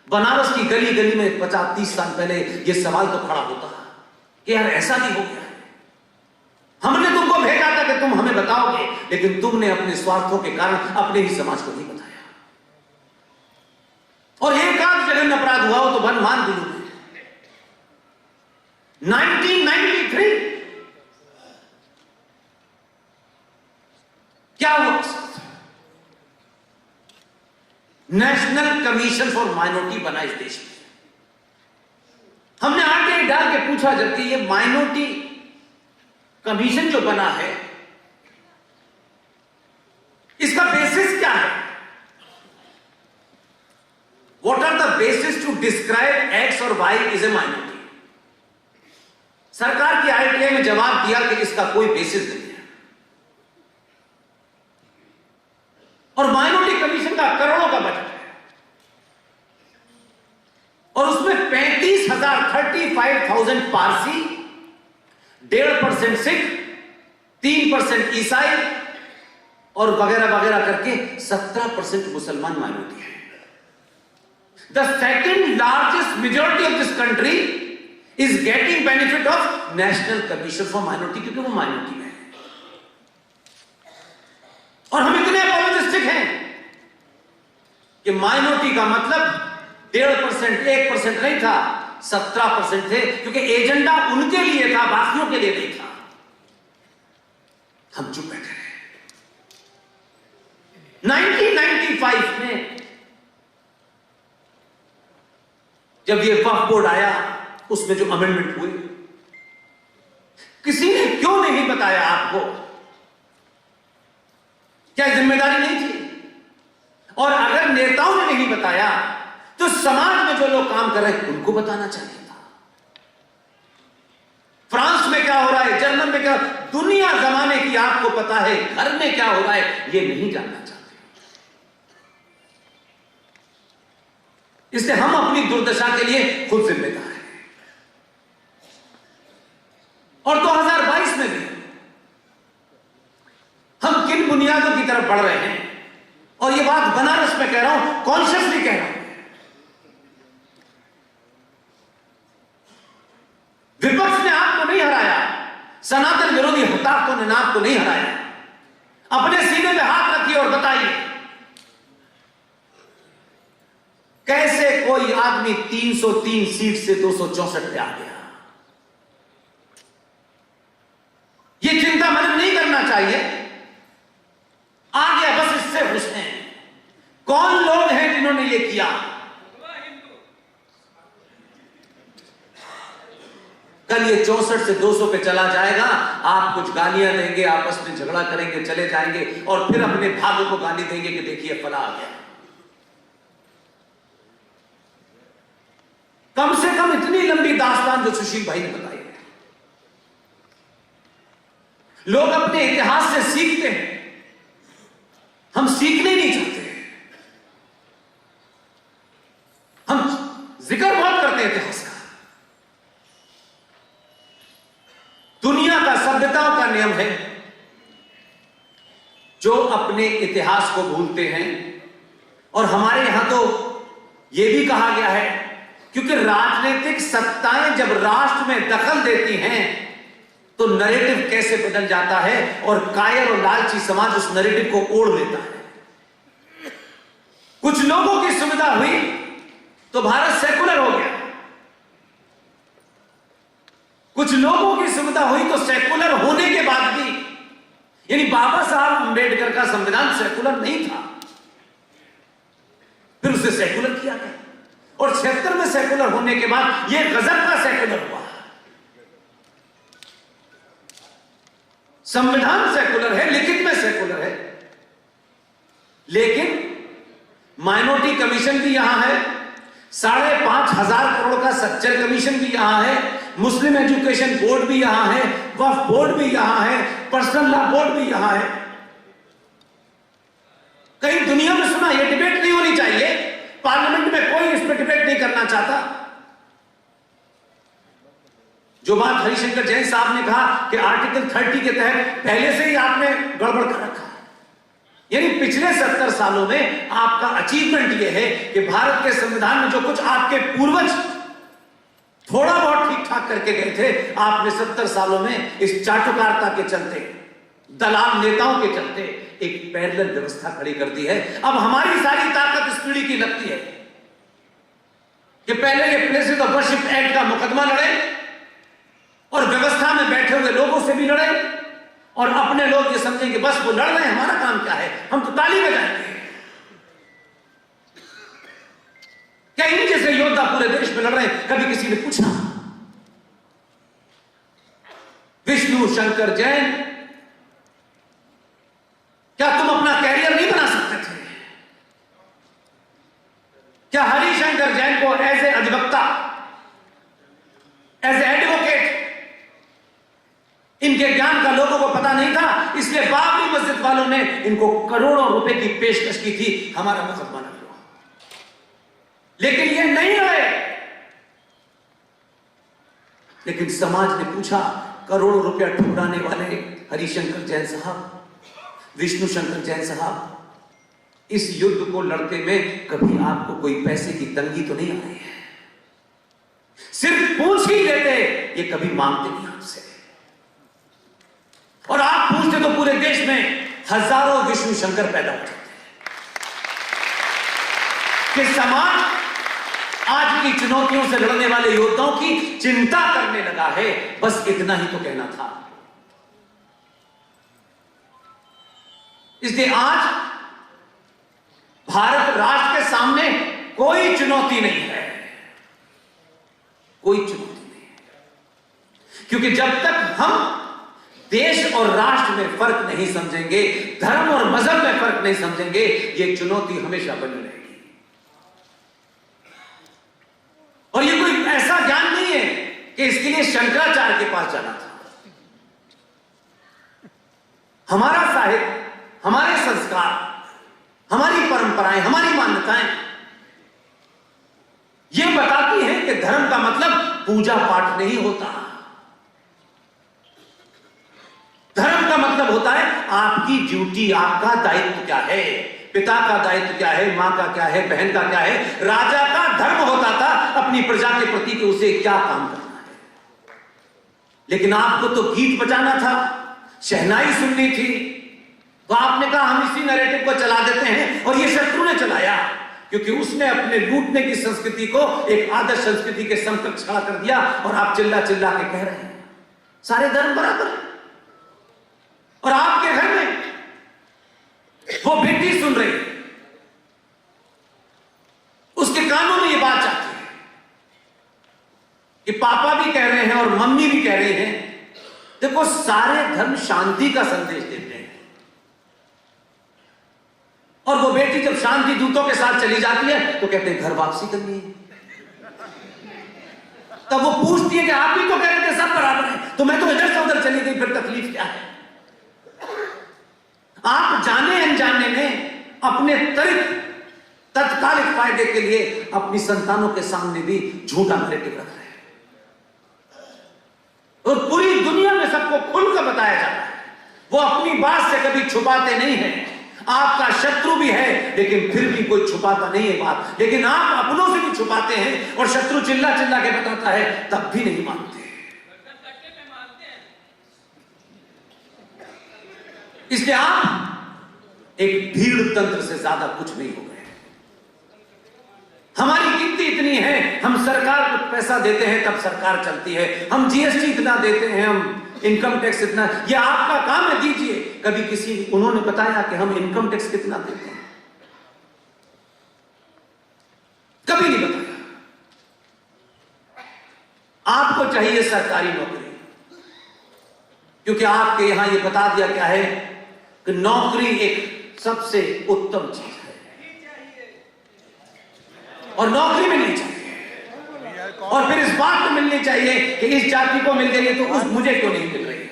बनारस की गली गली में 50-30 साल पहले यह सवाल तो खड़ा होता कि यार ऐसा नहीं हो गया, हमने तुमको भेजा था कि तुम हमें बताओगे, लेकिन तुमने अपने स्वार्थों के कारण अपने ही समाज को नहीं बताया। और एक आध जघन्य अपराध हुआ हो तो बन मान दिलू में 1993 क्या हुआ? नेशनल कमीशन फॉर माइनॉरिटी बना इस देश में। हमने आगे डाल के पूछा, जबकि ये माइनॉरिटी कमीशन जो बना है इसका बेसिस क्या है? What are the basis to describe X और वाई इज ए माइनॉरिटी? सरकार की आईटीआई में जवाब दिया कि इसका कोई बेसिस नहीं है। और माइनॉरिटी कमीशन का करोड़ों का बजट है और उसमें 35,000 पारसी, 1.5% सिख, 3% ईसाई और वगैरह वगैरह करके 17% मुसलमान माइनॉरिटी है। The second largest majority of this country is getting benefit of national commission for minority, क्योंकि वो माइनॉरिटी में है। और हम इतने अपॉलोजिस्टिक हैं कि माइनॉरिटी का मतलब 1.5%, 1% नहीं था, 17% थे, क्योंकि एजेंडा उनके लिए था, बाकियों के लिए नहीं था। हम चुप बैठे रहे। 1995 में जब ये वक्फ बोर्ड आया, उसमें जो अमेंडमेंट हुए, किसी ने क्यों नहीं बताया आपको? क्या जिम्मेदारी नहीं थी? और अगर नेताओं ने नहीं बताया तो समाज में जो लोग काम कर रहे हैं उनको बताना चाहिए था। फ्रांस में क्या हो रहा है, जर्मन में क्या, दुनिया जमाने की आपको पता है, घर में क्या हो रहा है ये नहीं जानना चाहते। इसलिए हम अपनी दुर्दशा के लिए खुद जिम्मेदार हैं। और 2022 में भी हम किन बुनियादों की तरफ बढ़ रहे हैं, और ये बात बनारस में कह रहा हूं, कॉन्शियसली कह रहा हूं। विपक्ष ने आपको नहीं हराया, सनातन विरोधी हताशों ने आपको नहीं हराया। अपने सीने पे हाथ रखिए और बताइए कैसे कोई आदमी 303 सीट से 264 पे आ गया। ये चिंता मन नहीं करना चाहिए, आ गया बस, इससे खुश हैं। कौन लोग हैं जिन्होंने ये किया? कल ये 64 से 200 पे चला जाएगा, आप कुछ गालियां देंगे, आपस में झगड़ा करेंगे, चले जाएंगे और फिर अपने भाग्य को गाली देंगे कि देखिए फला आ गया। कम से कम इतनी लंबी दास्तान जो सुशील भाई ने बताई है, लोग अपने इतिहास से सीखते हैं, हम सीखने नहीं चाहते। हम जिक्र बहुत करते हैं इतिहास का। दुनिया का, सभ्यताओं का नियम है, जो अपने इतिहास को भूलते हैं। और हमारे यहां तो यह भी कहा गया है, क्योंकि राजनीतिक सत्ताएं जब राष्ट्र में दखल देती हैं तो नैरेटिव कैसे बदल जाता है और कायर और लालची समाज उस नैरेटिव को ओढ़ लेता है। कुछ लोगों की सुविधा हुई तो भारत सेकुलर हो गया, कुछ लोगों की सुविधा हुई तो सेकुलर होने के बाद भी, यानी बाबा साहब अंबेडकर का संविधान सेकुलर नहीं था, फिर उसे सेकुलर किया गया और 76 में सेकुलर होने के बाद यह गजब का सेकुलर हुआ। संविधान सेकुलर है, लिखित में सेकुलर है, लेकिन माइनॉरिटी कमीशन भी यहां है, 5,500 करोड़ का सच्चर कमीशन भी यहां है, मुस्लिम एजुकेशन बोर्ड भी यहां है, वक्फ बोर्ड भी यहां है, पर्सनल लॉ बोर्ड भी यहां है। कहीं दुनिया में सुना यह डिबेट नहीं होनी चाहिए, पार्लियामेंट में कोई इस पर डिबेट नहीं करना चाहता। जो बात हरिशंकर जैन साहब ने कहा कि आर्टिकल 30 के तहत पहले से ही आपने गड़बड़ कर रखा है, यानी पिछले 70 सालों में आपका अचीवमेंट यह है कि भारत के संविधान में जो कुछ आपके पूर्वज थोड़ा बहुत ठीक ठाक करके गए थे, आपने 70 सालों में इस चाटुकारिता के चलते, दलाल नेताओं के चलते एक पैरेलल व्यवस्था खड़ी कर दी है। अब हमारी सारी ताकत इस पीढ़ी की लगती है कि पहले ये प्लेसेस ऑफ वर्शिप एक्ट का मुकदमा लड़े और व्यवस्था में बैठे हुए लोगों से भी लड़े, और अपने लोग ये समझेंगे बस वो लड़ रहे हैं, हमारा काम क्या है, हम तो ताली बजाएंगे। क्या इन जैसे योद्धा पूरे देश में लड़ रहे हैं? कभी किसी ने पूछा? विष्णु शंकर जैन, क्या तुम अपना कैरियर नहीं बना सकते थे? क्या हरिशंकर जैन को एज ए अधिवक्ता, एज ए एडवोकेट, इनके ज्ञान का लोगों को पता नहीं था, इसलिए बाबरी मस्जिद वालों ने इनको करोड़ों रुपए की पेशकश की थी, हमारा मुकदमा न लो। लेकिन ये नहीं लड़े। लेकिन समाज ने पूछा, करोड़ों रुपया ठुकराने वाले हरिशंकर जैन साहब, विष्णु शंकर जैन साहब, इस युद्ध को लड़ते में कभी आपको कोई पैसे की तंगी तो नहीं आई है? सिर्फ पूछ ही लेते, ये कभी मांगते नहीं आपसे। और आप पूछते तो पूरे देश में हजारों विष्णु शंकर पैदा हो जाते कि समाज आज की चुनौतियों से लड़ने वाले योद्धाओं की चिंता करने लगा है। बस इतना ही तो कहना था। इसलिए आज भारत राष्ट्र के सामने कोई चुनौती नहीं है, कोई चुनौती नहीं है, क्योंकि जब तक हम देश और राष्ट्र में फर्क नहीं समझेंगे, धर्म और मजहब में फर्क नहीं समझेंगे, यह चुनौती हमेशा बनी रहेगी। और यह कोई ऐसा ज्ञान नहीं है कि इसके लिए शंकराचार्य के पास जाना था। हमारा साहित्य, हमारे संस्कार, हमारी परंपराएं, हमारी मान्यताएं यह बताती हैं कि धर्म का मतलब पूजा पाठ नहीं होता। धर्म का मतलब होता है आपकी ड्यूटी, आपका दायित्व क्या है, पिता का दायित्व क्या है, मां का क्या है, बहन का क्या है। राजा का धर्म होता था अपनी प्रजा के प्रति कि उसे क्या काम करना है। लेकिन आपको तो गीत बजाना था, शहनाई सुननी थी, तो आपने कहा हम इसी नैरेटिव को चला देते हैं, और ये शत्रु ने चलाया, क्योंकि उसने अपने लूटने की संस्कृति को एक आदर्श संस्कृति के समकक्ष खड़ा कर दिया। और आप चिल्ला चिल्ला के कह रहे हैं सारे धर्म बराबर है, और आपके घर में वो बेटी सुन रही, उसके कानों में ये बात जाती है कि पापा भी कह रहे हैं और मम्मी भी कह रही हैं, देखो सारे धर्म शांति का संदेश देते हैं। और वो बेटी जब शांति दूतों के साथ चली जाती है तो कहते हैं घर वापसी करनी है। तब वो पूछती है कि आप भी तो कह रहे थे सब बराबर है, तो मैं तो इधर से उधर चली गई, फिर तकलीफ क्या है? आप जाने अनजाने में अपने त्वरित तत्कालिक फायदे के लिए अपनी संतानों के सामने भी झूठा नैरेटिव रख रहे हैं, और पूरी दुनिया में सबको खुलकर बताया जाता है। वो अपनी बात से कभी छुपाते नहीं हैं। आपका शत्रु भी है लेकिन फिर भी कोई छुपाता नहीं है बात, लेकिन आप अपनों से भी छुपाते हैं, और शत्रु चिल्ला चिल्ला के बताता है तब भी नहीं मानते। इसलिए आप एक भीड़ तंत्र से ज्यादा कुछ नहीं हो गए। हमारी गिनती इतनी है, हम सरकार को पैसा देते हैं तब सरकार चलती है, हम जीएसटी इतना देते हैं, हम इनकम टैक्स इतना, ये आपका काम है, दीजिए। कभी किसी उन्होंने बताया कि हम इनकम टैक्स कितना देते हैं? कभी नहीं बताया। आपको चाहिए सरकारी नौकरी, क्योंकि आपके यहां ये बता दिया क्या है कि नौकरी एक सबसे उत्तम चीज है और नौकरी मिलनी चाहिए, और फिर इस बात को मिलनी चाहिए कि इस जाति को मिल गई है तो उस मुझे क्यों नहीं मिल रही है।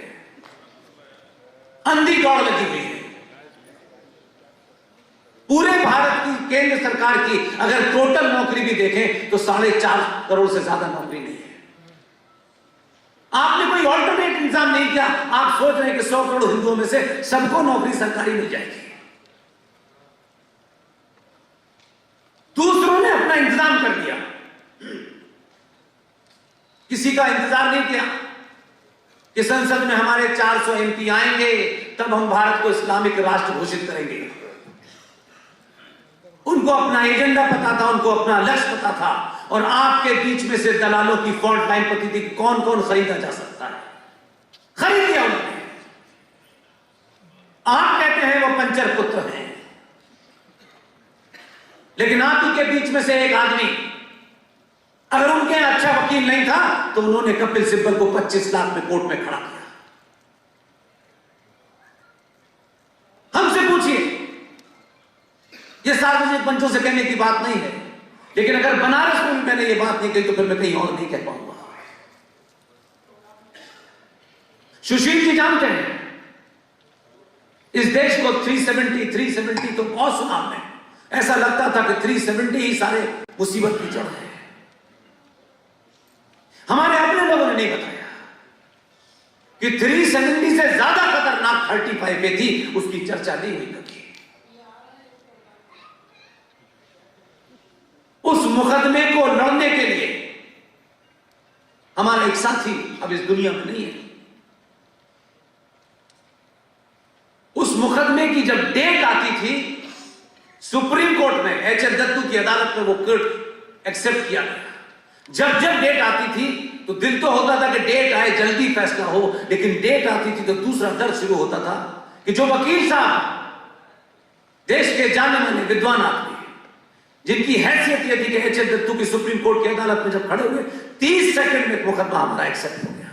अंधी दौड़ लगी हुई है पूरे भारत की। केंद्र सरकार की अगर टोटल नौकरी भी देखें तो 4.5 करोड़ से ज्यादा नौकरी नहीं है। आपने कोई ऑल्टरनेट इंतजाम नहीं किया। आप सोच रहे हैं कि 100 करोड़ हिंदुओं में से सबको नौकरी सरकारी मिल जाएगी। दूसरों ने अपना इंतजाम कर दिया, किसी का इंतजार नहीं किया कि संसद में हमारे 400 एमपी आएंगे तब हम भारत को इस्लामिक राष्ट्र घोषित करेंगे। उनको अपना एजेंडा पता था, उनको अपना लक्ष्य पता था, और आपके बीच में से दलालों की फॉल्ट लाइन पती थी कि कौन कौन खरीदा जा सकता है। खरीद लिया उन्होंने। आप कहते हैं वो पंचर पुत्र हैं, लेकिन आप ही के बीच में से एक आदमी, अगर उनके अच्छा वकील नहीं था तो उन्होंने कपिल सिब्बल को 25 लाख में कोर्ट में खड़ा किया। हमसे पूछिए, यह सार्वजनिक मंचों से कहने की बात नहीं है, लेकिन अगर बनारस में मैंने ये बात नहीं कही तो फिर मैं कहीं और नहीं कह पाऊंगा। सुशील जी जानते हैं इस देश को 370 तो बहुत सुना हमने। ऐसा लगता था कि 370 ही सारे मुसीबत की जड़ है। हमारे अपने लोगों ने नहीं बताया कि 370 से ज्यादा खतरनाक 35 पे थी, उसकी चर्चा नहीं हुई कभी। उस मुकदमे को लड़ने के लिए हमारा एक साथी अब इस दुनिया में नहीं है। उस मुकदमे की जब डेट आती थी सुप्रीम कोर्ट में, एच.एफ. दत्तू की अदालत में वो कोर्ट एक्सेप्ट किया गया। जब जब डेट आती थी तो दिल तो होता था कि डेट आए, जल्दी फैसला हो, लेकिन डेट आती थी तो दूसरा दर्द शुरू होता था कि जो वकील साहब देश के जाने माने विद्वान आदमी, जिनकी हैसियत यह थी कि एच.एफ. दत्तू की सुप्रीम कोर्ट की अदालत में जब खड़े हुए 30 सेकंड में मुकदमा हमारा एक्सेप्ट हो गया।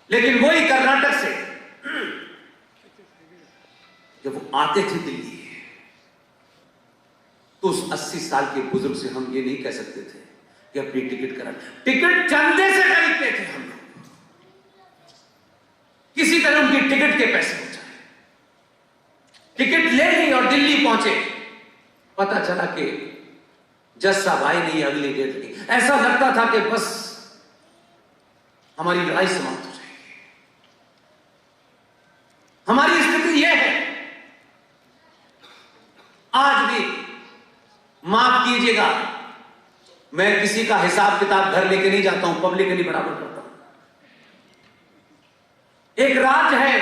लेकिन वही कर्नाटक से जब वो आते थे दिल्ली तो उस 80 साल के बुजुर्ग से हम ये नहीं कह सकते थे कि अपनी टिकट करा। टिकट चंदे से खरीदते थे हम लोग, किसी तरह उनकी टिकट के पैसे हो जाए। टिकट ले ली और दिल्ली पहुंचे, पता चला कि जज साहब आए नहीं अगली डेट की। ऐसा लगता था कि बस हमारी लड़ाई समाप्त हो जाएगी। हमारी स्थिति यह है आज भी। माफ कीजिएगा, मैं किसी का हिसाब किताब घर लेके नहीं जाता हूं, पब्लिकली बराबर करता हूं। एक राज्य है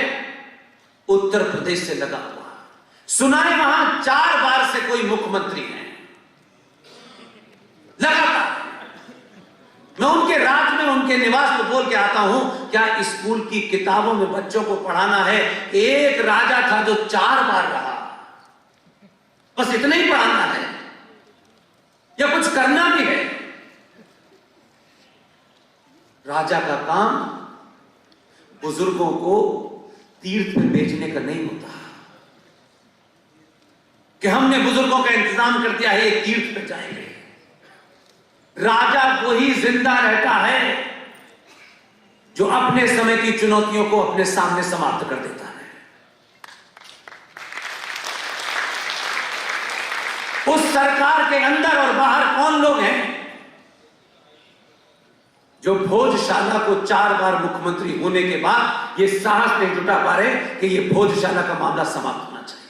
उत्तर प्रदेश से लगा हुआ, सुना है वहां 4 बार से कोई मुख्यमंत्री है लगातार। मैं उनके राज्य में उनके निवास में बोल के आता हूं, क्या स्कूल की किताबों में बच्चों को पढ़ाना है? एक राजा था जो 4 बार रहा, बस इतना ही पढ़ाना है या कुछ करना भी है? राजा का काम बुजुर्गों को तीर्थ में भेजने का नहीं होता कि हमने बुजुर्गों का इंतजाम कर दिया है ये तीर्थ पे जाएंगे। राजा वही जिंदा रहता है जो अपने समय की चुनौतियों को अपने सामने समाप्त कर देता है। उस सरकार के अंदर और बाहर कौन लोग हैं जो भोजशाला को 4 बार मुख्यमंत्री होने के बाद ये साहस नहीं जुटा पा रहे कि ये भोजशाला का मामला समाप्त होना चाहिए?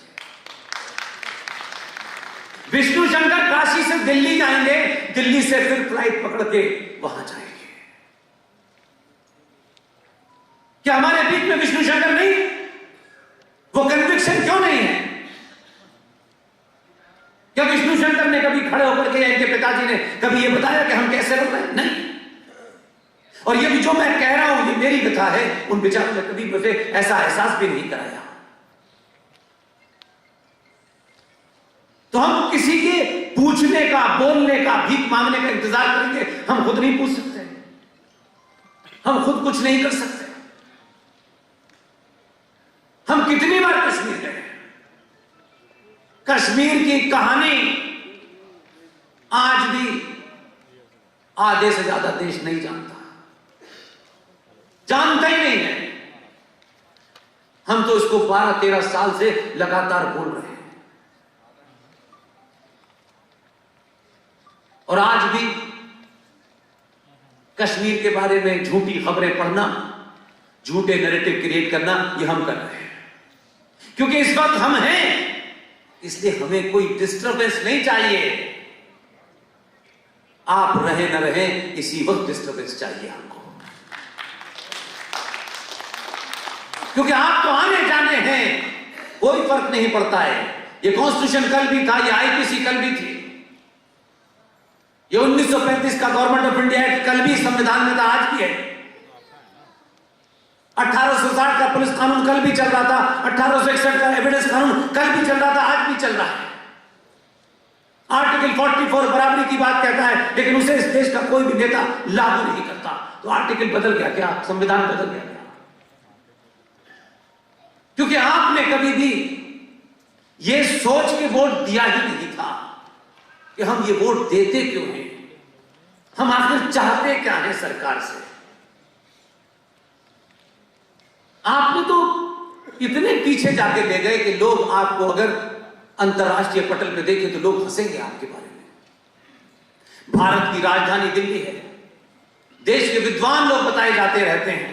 विष्णु शंकर काशी से दिल्ली जाएंगे, दिल्ली से फिर फ्लाइट पकड़ के वहां जाएंगे। क्या हमारे बीच में विष्णु शंकर नहीं? वो कन्विक्शन क्यों नहीं है? क्या विष्णु शंकर ने कभी खड़े और ये भी जो मैं कह रहा हूं ये मेरी कथा है, उन बेचारों ने कभी मुझे ऐसा एहसास भी नहीं कराया। तो हम किसी के पूछने का, बोलने का, भीख मांगने का इंतजार करेंगे? हम खुद नहीं पूछ सकते, हम खुद कुछ नहीं कर सकते। हम कितनी बार कश्मीर गए, कश्मीर की कहानी आज भी आधे से ज्यादा देश नहीं जानता, जानता ही नहीं है। हम तो इसको 12-13 साल से लगातार बोल रहे हैं, और आज भी कश्मीर के बारे में झूठी खबरें पढ़ना, झूठे नैरेटिव क्रिएट करना, ये हम कर रहे हैं। क्योंकि इस वक्त हम हैं, इसलिए हमें कोई डिस्टरबेंस नहीं चाहिए। आप रहे न रहे, इसी वक्त डिस्टरबेंस चाहिए हमको, क्योंकि आप तो आने जाने हैं, कोई फर्क नहीं पड़ता है। ये कॉन्स्टिट्यूशन कल भी था, ये आईपीसी कल भी थी, ये 1935 का गवर्नमेंट ऑफ इंडिया एक्ट कल भी संविधान में था, आज भी है। 1860 का पुलिस कानून कल भी चल रहा था, 1861 का एविडेंस कानून कल भी चल रहा था, आज भी चल रहा है। आर्टिकल 44 बराबरी की बात कहता है, लेकिन उसे इस देश का कोई भी नेता लागू नहीं करता। तो आर्टिकल बदल गया क्या? संविधान बदल गया क्या? क्योंकि आपने कभी भी यह सोच के वोट दिया ही नहीं था कि हम ये वोट देते क्यों हैं, हम आखिर चाहते क्या है सरकार से। आपने तो इतने पीछे जाके ले गए कि लोग आपको अगर अंतरराष्ट्रीय पटल पे देखें तो लोग हंसेंगे आपके बारे में। भारत की राजधानी दिल्ली है, देश के विद्वान लोग बताए जाते रहते हैं,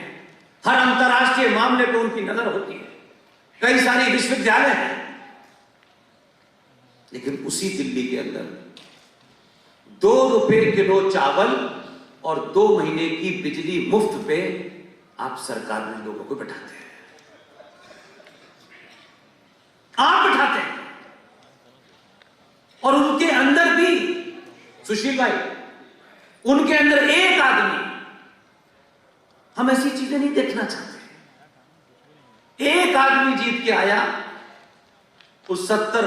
हर अंतरराष्ट्रीय मामले पे उनकी नजर होती है, कई सारी विश्वविद्यालय हैं, लेकिन उसी दिल्ली के अंदर 2 रुपए किलो चावल और 2 महीने की बिजली मुफ्त पे आप सरकार में लोगों को बैठाते हैं, आप बैठाते हैं। और उनके अंदर भी सुशील भाई, उनके अंदर एक आदमी, हम ऐसी चीजें नहीं देखना चाहते। एक आदमी जीत के आया उस 70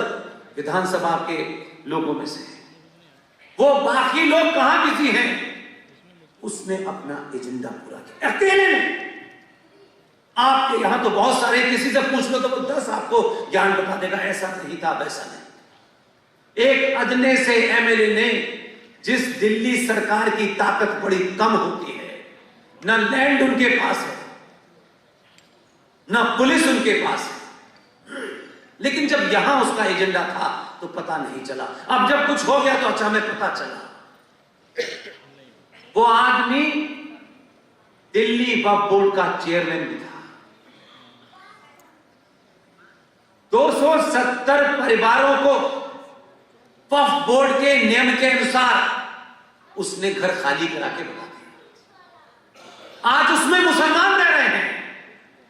विधानसभा के लोगों में से, वो बाकी लोग कहां बिजी हैं, उसने अपना एजेंडा पूरा किया अकेले ने। आपके यहां तो बहुत सारे, किसी से पूछ लो तो वो 10 आपको ज्ञान बता देगा, ऐसा नहीं था, वैसा नहीं। एक अदने से एमएलए ने, जिस दिल्ली सरकार की ताकत बड़ी कम होती है, ना लैंड उनके पास है, ना पुलिस उनके पास है, लेकिन जब यहां उसका एजेंडा था तो पता नहीं चला। अब जब कुछ हो गया तो अच्छा हमें पता चला। वो आदमी दिल्ली वक्फ बोर्ड का चेयरमैन भी था। 270 परिवारों को वक्फ बोर्ड के नियम के अनुसार उसने घर खाली करा के बता दिया। आज उसमें मुसलमान रह रहे हैं।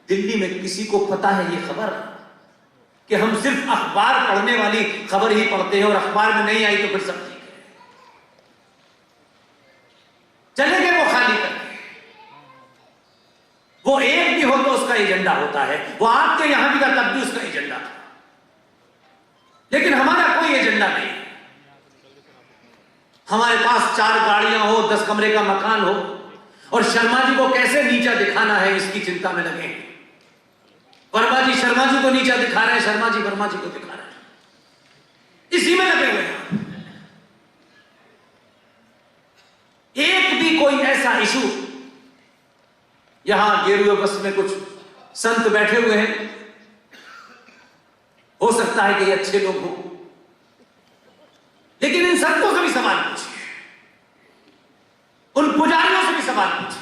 दिल्ली में किसी को पता है ये खबर कि हम सिर्फ अखबार पढ़ने वाली खबर ही पढ़ते हैं और अखबार में नहीं आई तो फिर सब ठीक है, चले गए वो खाली करके। वो एक भी हो तो उसका एजेंडा होता है, वो आपके यहां भी था तब भी उसका एजेंडा था, लेकिन हमारा कोई एजेंडा नहीं। हमारे पास 4 गाड़ियां हो, 10 कमरे का मकान हो, और शर्मा जी को कैसे नीचा दिखाना है इसकी चिंता में लगे। वर्मा जी शर्मा जी को नीचा दिखा रहे हैं, शर्मा जी वर्मा जी को दिखा रहे हैं, इसी में लगे हुए हैं। एक भी कोई ऐसा इशू, यहां गेरुए बस में कुछ संत बैठे हुए हैं, हो सकता है कि ये अच्छे लोग हों, लेकिन इन संतों से भी सवाल पूछिए, उन पुजारियों से भी सवाल पूछिए।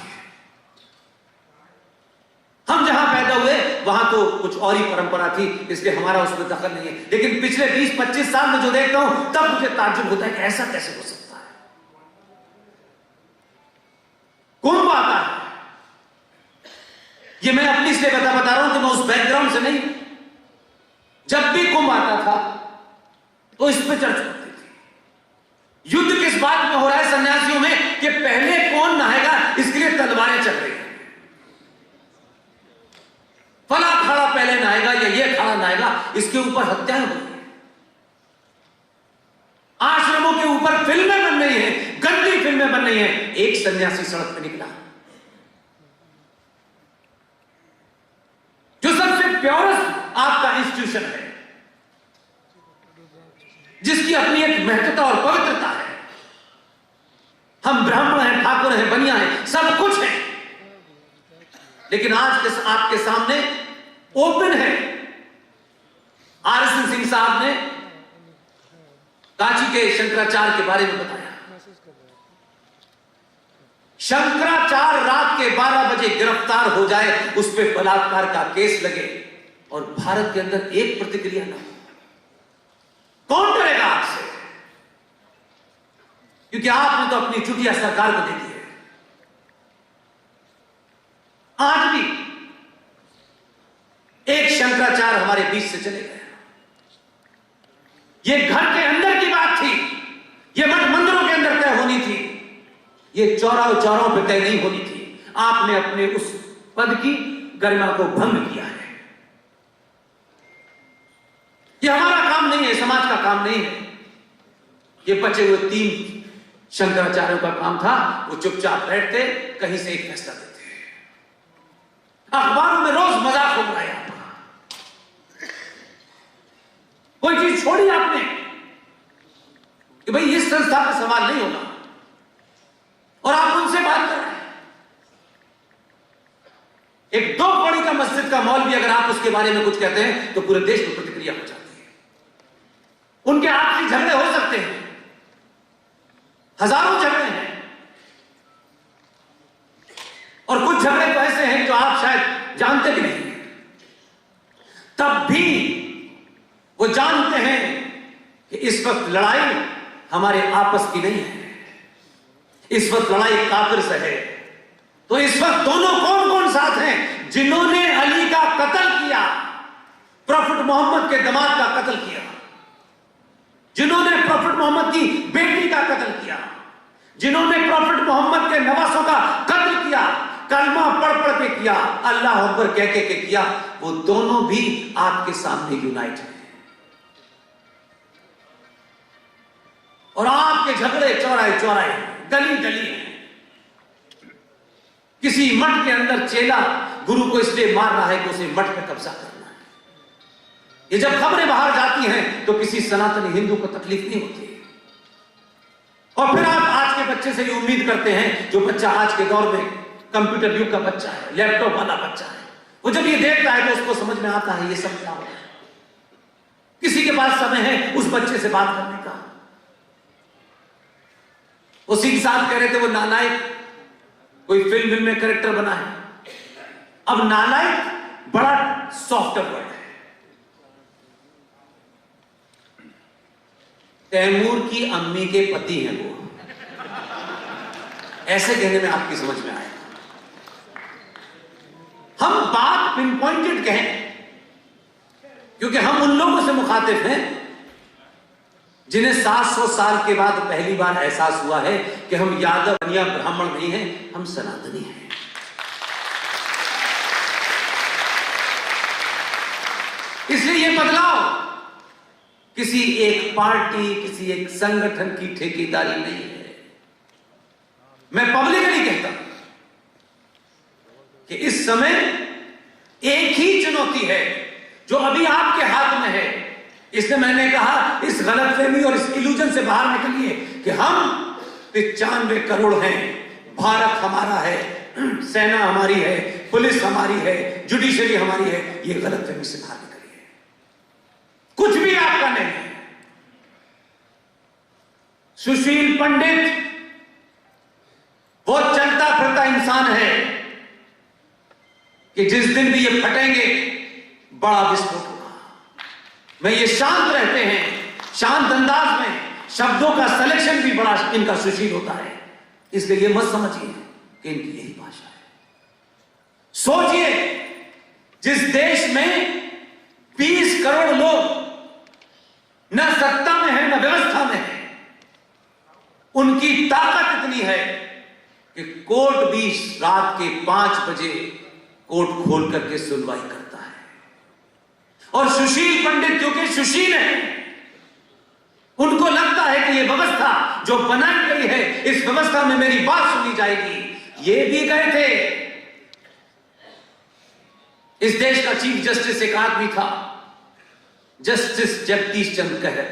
हम जहां पैदा हुए वहां तो कुछ और ही परंपरा थी, इसलिए हमारा उसमें दखल नहीं है, लेकिन पिछले 20-25 साल में जो देखता हूं तब मुझे ताज्जुब होता है कि ऐसा कैसे हो सकता है। कुंभ आता है, ये मैं अपनी इसलिए बता रहा हूं कि मैं उस बैकग्राउंड से नहीं। जब भी कुंभ आता था तो इस पे चर्चा होती थी। युद्ध किस बात में हो रहा है सन्यासियों में कि पहले कौन नहाएगा, इसके लिए तलवारें तलवारें चल रही हैं। फला अखाड़ा पहले नहाएगा या ये अखाड़ा नहाएगा, इसके ऊपर हत्याएं हो रही हैं। आश्रमों के ऊपर फिल्में बन रही हैं, गंदी फिल्में बन रही हैं। एक सन्यासी सड़क पे निकला जो सबसे प्योरेस्ट आपका इंस्टीट्यूशन है, जिसकी अपनी एक महत्वता और पवित्रता है। हम ब्राह्मण हैं, ठाकुर हैं, बनिया हैं, सब कुछ है, लेकिन आज के आपके सामने ओपन है। RSN सिंह साहब ने कांची के शंकराचार्य के बारे में बताया। शंकराचार्य रात के 12 बजे गिरफ्तार हो जाए, उस पर बलात्कार का केस लगे और भारत के अंदर एक प्रतिक्रिया ना हो। कौन डरेगा आपसे? क्योंकि आपने तो अपनी चुटिया सरकार को दे दी है। आज भी एक शंकराचार्य हमारे बीच से चले गए। ये घर के अंदर की बात थी, ये मठ मंदिरों के अंदर तय होनी थी, ये चौराहों पे तय नहीं होनी थी। आपने अपने उस पद की गरिमा को भंग किया है। ये हमारा काम नहीं है, समाज का काम नहीं है। ये बचे हुए 3 शंकराचार्यों का काम था। वो चुपचाप बैठते, कहीं से एक फैसला देते। अखबारों में रोज मजाक हो रहा है। कोई चीज छोड़ी आपने कि भाई इस संस्था का सवाल नहीं होगा, और आप उनसे बात कर रहे हैं। एक 2 कौड़ी का मस्जिद का मौलवी अगर आप उसके बारे में कुछ कहते हैं तो पूरे देश में प्रतिक्रिया हो जाती है। उनके आपसी झगड़े हो सकते हैं, हजारों झगड़े हैं, और कुछ झगड़े तो ऐसे हैं जो आप शायद जानते भी नहीं। तब भी वो जानते हैं कि इस वक्त लड़ाई हमारे आपस की नहीं है, इस वक्त लड़ाई काफिर से है। तो इस वक्त दोनों कौन कौन साथ हैं? जिन्होंने अली का कत्ल किया, प्रॉफिट मोहम्मद के दामाद का कत्ल किया, जिन्होंने प्रॉफिट मोहम्मद की बेटी का कत्ल किया, जिन्होंने प्रॉफिट मोहम्मद के नवासों का कत्ल किया, कलमा पढ़ के किया, अल्लाह अकबर कह के किया, वो दोनों भी आपके सामने यूनाइट हैं। और आपके झगड़े चौराहे गली हैं। किसी मठ के अंदर चेला गुरु को इसलिए मार रहा है कि उसे मठ पे कब्जा करना है। ये जब खबरें बाहर जाती हैं तो किसी सनातनी हिंदू को तकलीफ नहीं होती। और फिर आप आज के बच्चे से ये उम्मीद करते हैं, जो बच्चा आज के दौर में कंप्यूटर युग का बच्चा है, लैपटॉप वाला बच्चा है, वो जब ये देखता है तो उसको समझ में आता है ये सब क्या हो रहा है। किसी के पास समय है उस बच्चे से बात करने का। वो सिंह साहब कह रहे थे वो नालायक कोई फिल्म में कैरेक्टर बना है। अब नालायक बड़ा सॉफ्ट वर्ड है। तैमूर की अम्मी के पति हैं वो, ऐसे कहने में आपकी समझ में आएगा। हम बात पिन पॉइंटेड कहें क्योंकि हम उन लोगों से मुखातिब हैं जिन्हें 700 साल के बाद पहली बार एहसास हुआ है कि हम यादव या ब्राह्मण नहीं हैं, हम सनातनी हैं। इसलिए यह बदलाव किसी एक पार्टी, किसी एक संगठन की ठेकेदारी नहीं है। मैं पब्लिकली कहता हूं कि इस समय एक ही चुनौती है जो अभी आपके हाथ में है। इसलिए मैंने कहा इस गलतफहमी और इस इल्यूजन से बाहर निकलिए कि हम 95 करोड़ हैं, भारत हमारा है, सेना हमारी है, पुलिस हमारी है, जुडिशरी हमारी है। ये गलतफहमी से बाहर निकलिए। कुछ भी आपका नहीं है। सुशील पंडित वो चलता फिरता इंसान है कि जिस दिन भी ये फटेंगे बड़ा विस्फोट होगा। मैं ये शांत रहते हैं, शांत अंदाज में शब्दों का सिलेक्शन भी बड़ा इनका सुशील होता है। इसलिए ये मत समझिए कि इनकी यही भाषा है। सोचिए जिस देश में 20 करोड़ लोग न सत्ता में है न व्यवस्था में है, उनकी ताकत इतनी है कि कोर्ट भी रात के 5 बजे कोर्ट खोल करके सुनवाई करता है। और सुशील पंडित जो कि सुशील है, उनको लगता है कि यह व्यवस्था जो बनाई गई है, इस व्यवस्था में मेरी बात सुनी जाएगी। ये भी गए थे। इस देश का चीफ जस्टिस एक आदमी था, जस्टिस जगदीश चंद्र कहर।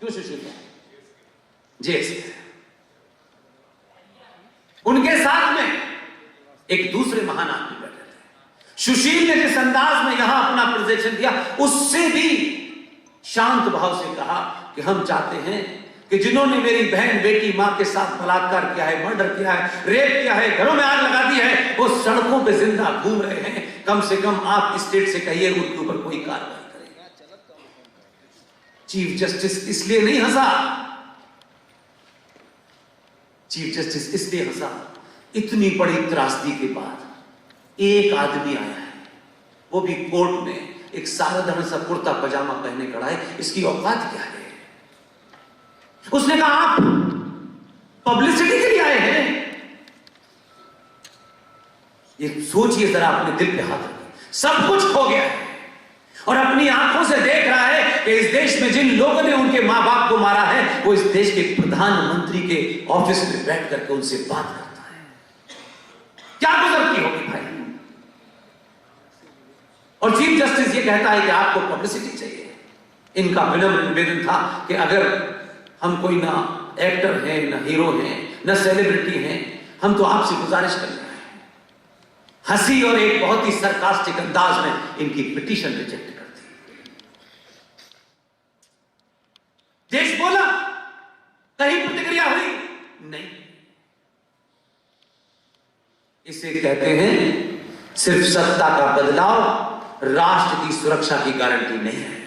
क्यों सुशील? जी, उनके साथ में एक दूसरे महान आदमी बैठे थे। सुशील ने जिस अंदाज में यहां अपना प्रेजेंटेशन दिया, उससे भी शांत भाव से कहा कि हम चाहते हैं कि जिन्होंने मेरी बहन बेटी मां के साथ बलात्कार किया है, मर्डर किया है, रेप किया है, घरों में आग लगा दी है, वो सड़कों पे जिंदा घूम रहे हैं। कम से कम आप स्टेट से कहिए उनके ऊपर कोई कार्रवाई करें। चीफ जस्टिस इसलिए नहीं हंसा, चीफ जस्टिस इसलिए हंसा, इतनी बड़ी त्रासदी के बाद एक आदमी आया है, वो भी कोर्ट में एक साधारण सा कुर्ता पजामा पहने खड़ा है। इसकी औकात क्या है? उसने कहा आप पब्लिसिटी के लिए आए हैं? ये सोचिए जरा, अपने दिल पे हाथ रखिए। सब कुछ हो गया है और अपनी आंखों से देख रहा है कि इस देश में जिन लोगों ने उनके मां बाप को मारा है, वो इस देश के प्रधानमंत्री के ऑफिस में बैठ करके उनसे बात करता है। क्या गुजरती होगी भाई? और चीफ जस्टिस ये कहता है कि आपको पब्लिसिटी चाहिए। इनका विनम्र निवेदन था कि अगर हम कोई ना एक्टर हैं, ना हीरो हैं, ना सेलिब्रिटी हैं, हम तो आपसे गुजारिश कर रहे हैं। हंसी और एक बहुत ही सरकास्टिक अंदाज में इनकी पिटीशन रिजेक्ट कर दी। देश बोला, कहीं प्रतिक्रिया हुई नहीं। इसे कहते हैं सिर्फ सत्ता का बदलाव राष्ट्र की सुरक्षा की गारंटी नहीं है।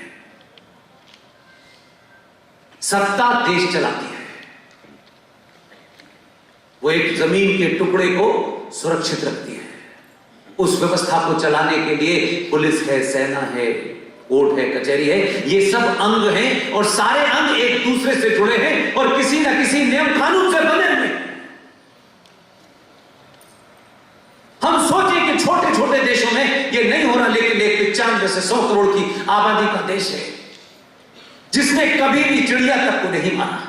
सत्ता देश चलाती है, वो एक जमीन के टुकड़े को सुरक्षित रखती है। उस व्यवस्था को चलाने के लिए पुलिस है, सेना है, कोर्ट है, कचहरी है, ये सब अंग हैं और सारे अंग एक दूसरे से जुड़े हैं और किसी ना किसी नियम कानून से बने हुए। हम सोचें कि छोटे छोटे देशों में ये नहीं हो रहा, लेकिन एक 95 से 100 करोड़ की आबादी का देश है जिसने कभी भी चिड़िया तक को नहीं मारा।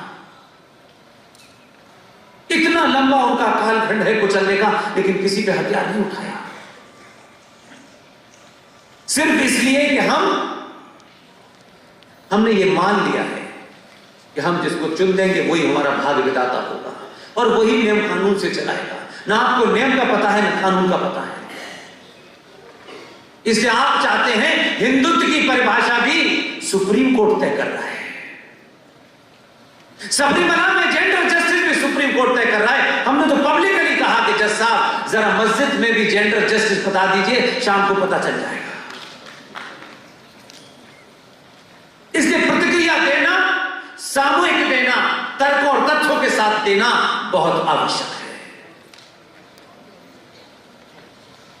इतना लंबा उनका कालखंड है कुचलने का, लेकिन किसी पे हथियार नहीं उठाया। सिर्फ इसलिए कि हमने ये मान लिया है कि हम जिसको चुन देंगे वही हमारा भाग्य विधाता होगा और वही नियम कानून से चलाएगा। ना आपको नियम का पता है, ना कानून का पता है। इसलिए आप चाहते हैं हिंदुत्व की परिभाषा भी सुप्रीम कोर्ट तय कर रहा है। सबरीमला में जेंडर जस्टिस भी सुप्रीम कोर्ट तय कर रहा है। हमने तो पब्लिकली कहा कि जज साहब जरा मस्जिद में भी जेंडर जस्टिस बता दीजिए, शाम को पता चल जाएगा। इसलिए प्रतिक्रिया देना, सामूहिक देना, तर्क और तथ्यों के साथ देना बहुत आवश्यक है।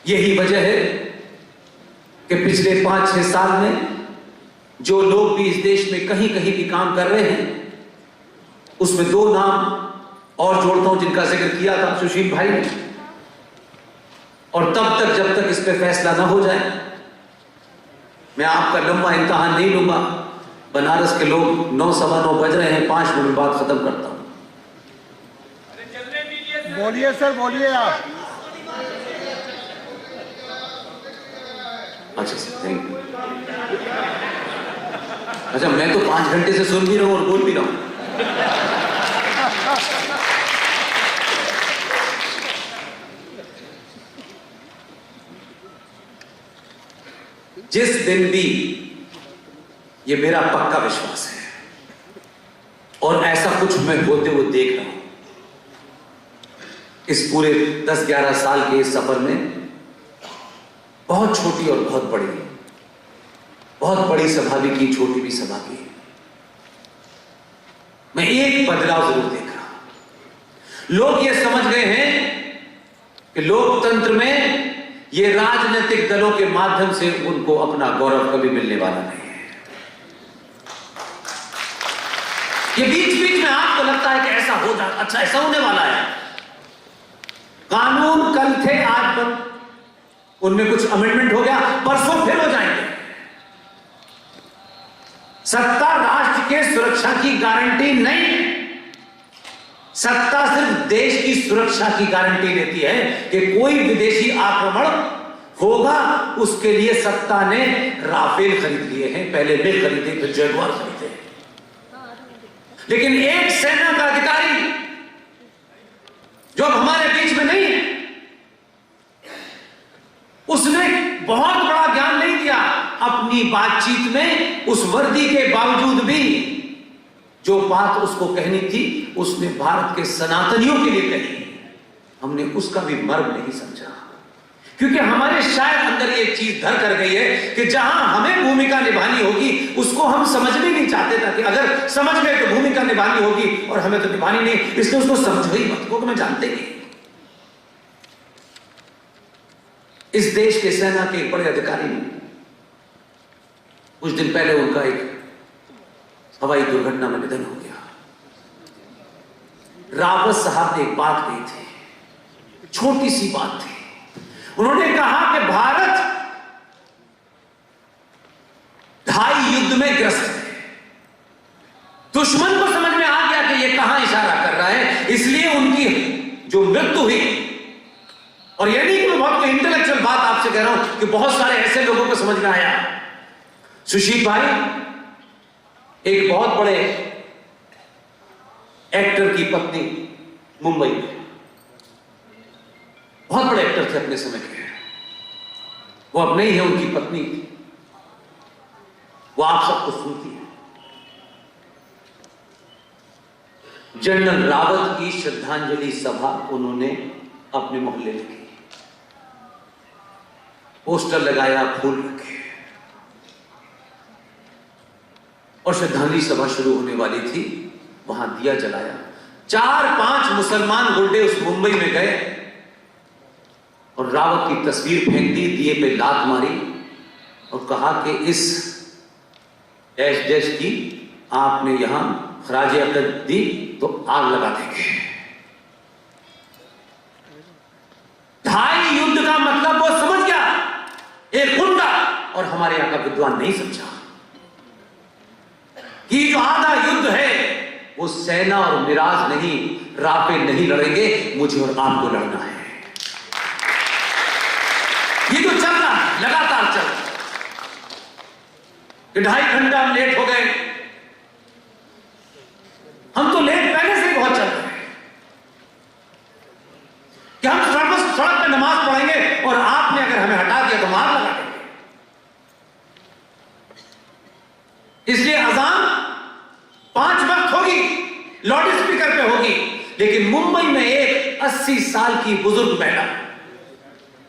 यही वजह है कि पिछले 5-6 साल में जो लोग भी इस देश में कहीं कहीं भी काम कर रहे हैं, उसमें 2 नाम और जोड़ता हूं जिनका जिक्र किया था सुशील भाई ने। और तब तक जब तक इस पर फैसला ना हो जाए, मैं आपका लंबा इम्तिहान नहीं लूंगा। बनारस के लोग 9:15 बज रहे हैं, 5 मिनट बाद खत्म करता हूं। बोलिए सर, बोलिए आप। अच्छा सर, थैंक यू। अच्छा, मैं तो 5 घंटे से सुन भी रहा हूं और बोल भी रहा हूं। जिस दिन भी, ये मेरा पक्का विश्वास है और ऐसा कुछ मैं होते हुए देख रहा हूं इस पूरे 10-11 साल के इस सफर में, बहुत छोटी और बहुत बड़ी सभा भी की, छोटी भी सभा की, मैं एक बदलाव जरूर देख रहा हूं। लोग ये समझ गए हैं कि लोकतंत्र में ये राजनीतिक दलों के माध्यम से उनको अपना गौरव कभी मिलने वाला नहीं है। ये बीच बीच में आपको लगता है कि ऐसा हो जाए, अच्छा ऐसा होने वाला है, उनमें कुछ अमेंडमेंट हो गया, परसों फिर हो जाएंगे। सत्ता राष्ट्र के सुरक्षा की गारंटी नहीं, सत्ता सिर्फ देश की सुरक्षा की गारंटी देती है कि कोई विदेशी आक्रमण होगा, उसके लिए सत्ता ने राफेल खरीद लिए हैं, पहले वे खरीदे फिर जगुआर खरीदे। लेकिन एक सेना का अधिकारी जो अब हमारे बीच में नहीं है, उसने बहुत बड़ा ज्ञान नहीं दिया अपनी बातचीत में, उस वर्दी के बावजूद भी जो बात उसको कहनी थी उसने भारत के सनातनियों के लिए कही। हमने उसका भी मर्म नहीं समझा, क्योंकि हमारे शायद अंदर ये चीज धर कर गई है कि जहां हमें भूमिका निभानी होगी उसको हम समझने नहीं चाहते था, कि अगर समझ गए तो भूमिका निभानी होगी और हमें तो निभानी नहीं, इसलिए उसको समझो ही मत, को मैं जानते नहीं। इस देश के सेना के एक बड़े अधिकारी ने कुछ दिन पहले उनका एक हवाई दुर्घटना में निधन हो गया। रावत साहब ने एक बात कही थी, छोटी सी बात थी। उन्होंने कहा कि भारत ढाई युद्ध में ग्रस्त है। दुश्मन को समझ में आ गया कि यह कहां इशारा कर रहा है, इसलिए उनकी जो मृत्यु हुई, और यह नहीं कि मैं बहुत इंटेलेक्चुअल बात आपसे कह रहा हूं कि बहुत सारे ऐसे लोगों को समझ में आया। सुशील भाई एक बहुत बड़े एक्टर की पत्नी मुंबई में, बहुत बड़े एक्टर थे अपने समय के, वो अब नहीं है, उनकी पत्नी थी, वो आप सबको सुनती है। जनरल रावत की श्रद्धांजलि सभा उन्होंने अपने मोहल्ले में की, पोस्टर लगाया, फूल रखे, और श्रद्धांजलि सभा शुरू होने वाली थी, वहां दिया जलाया। 4-5 मुसलमान गुंडे उस मुंबई में गए और रावत की तस्वीर फेंक दी, दिए पे लात मारी और कहा कि इस ऐश देश की आपने यहां खराजे अक़ीदत दी तो आग लगा देंगे। 2.5 युद्ध का मतलब वो समझ गया, एक गुंडा, और हमारे यहां का विद्वान नहीं समझा कि जो आधा युद्ध है वो सेना और मिराज नहीं, राफेल नहीं लड़ेंगे, मुझे और आपको लड़ना है। ये जो चल रहा है लगातार चल रहा है कि 2.5 घंटा हम लेट हो गए, हम तो लेट पहले से ही बहुत चल रहे हैं कि हम सड़क पे नमाज पढ़ेंगे और आपने अगर हमें हटा दिया तो मार लगा देंगे। इसलिए अजान 5 वक्त होगी, लाउड स्पीकर पे होगी, लेकिन मुंबई में एक 80 साल की बुजुर्ग महिला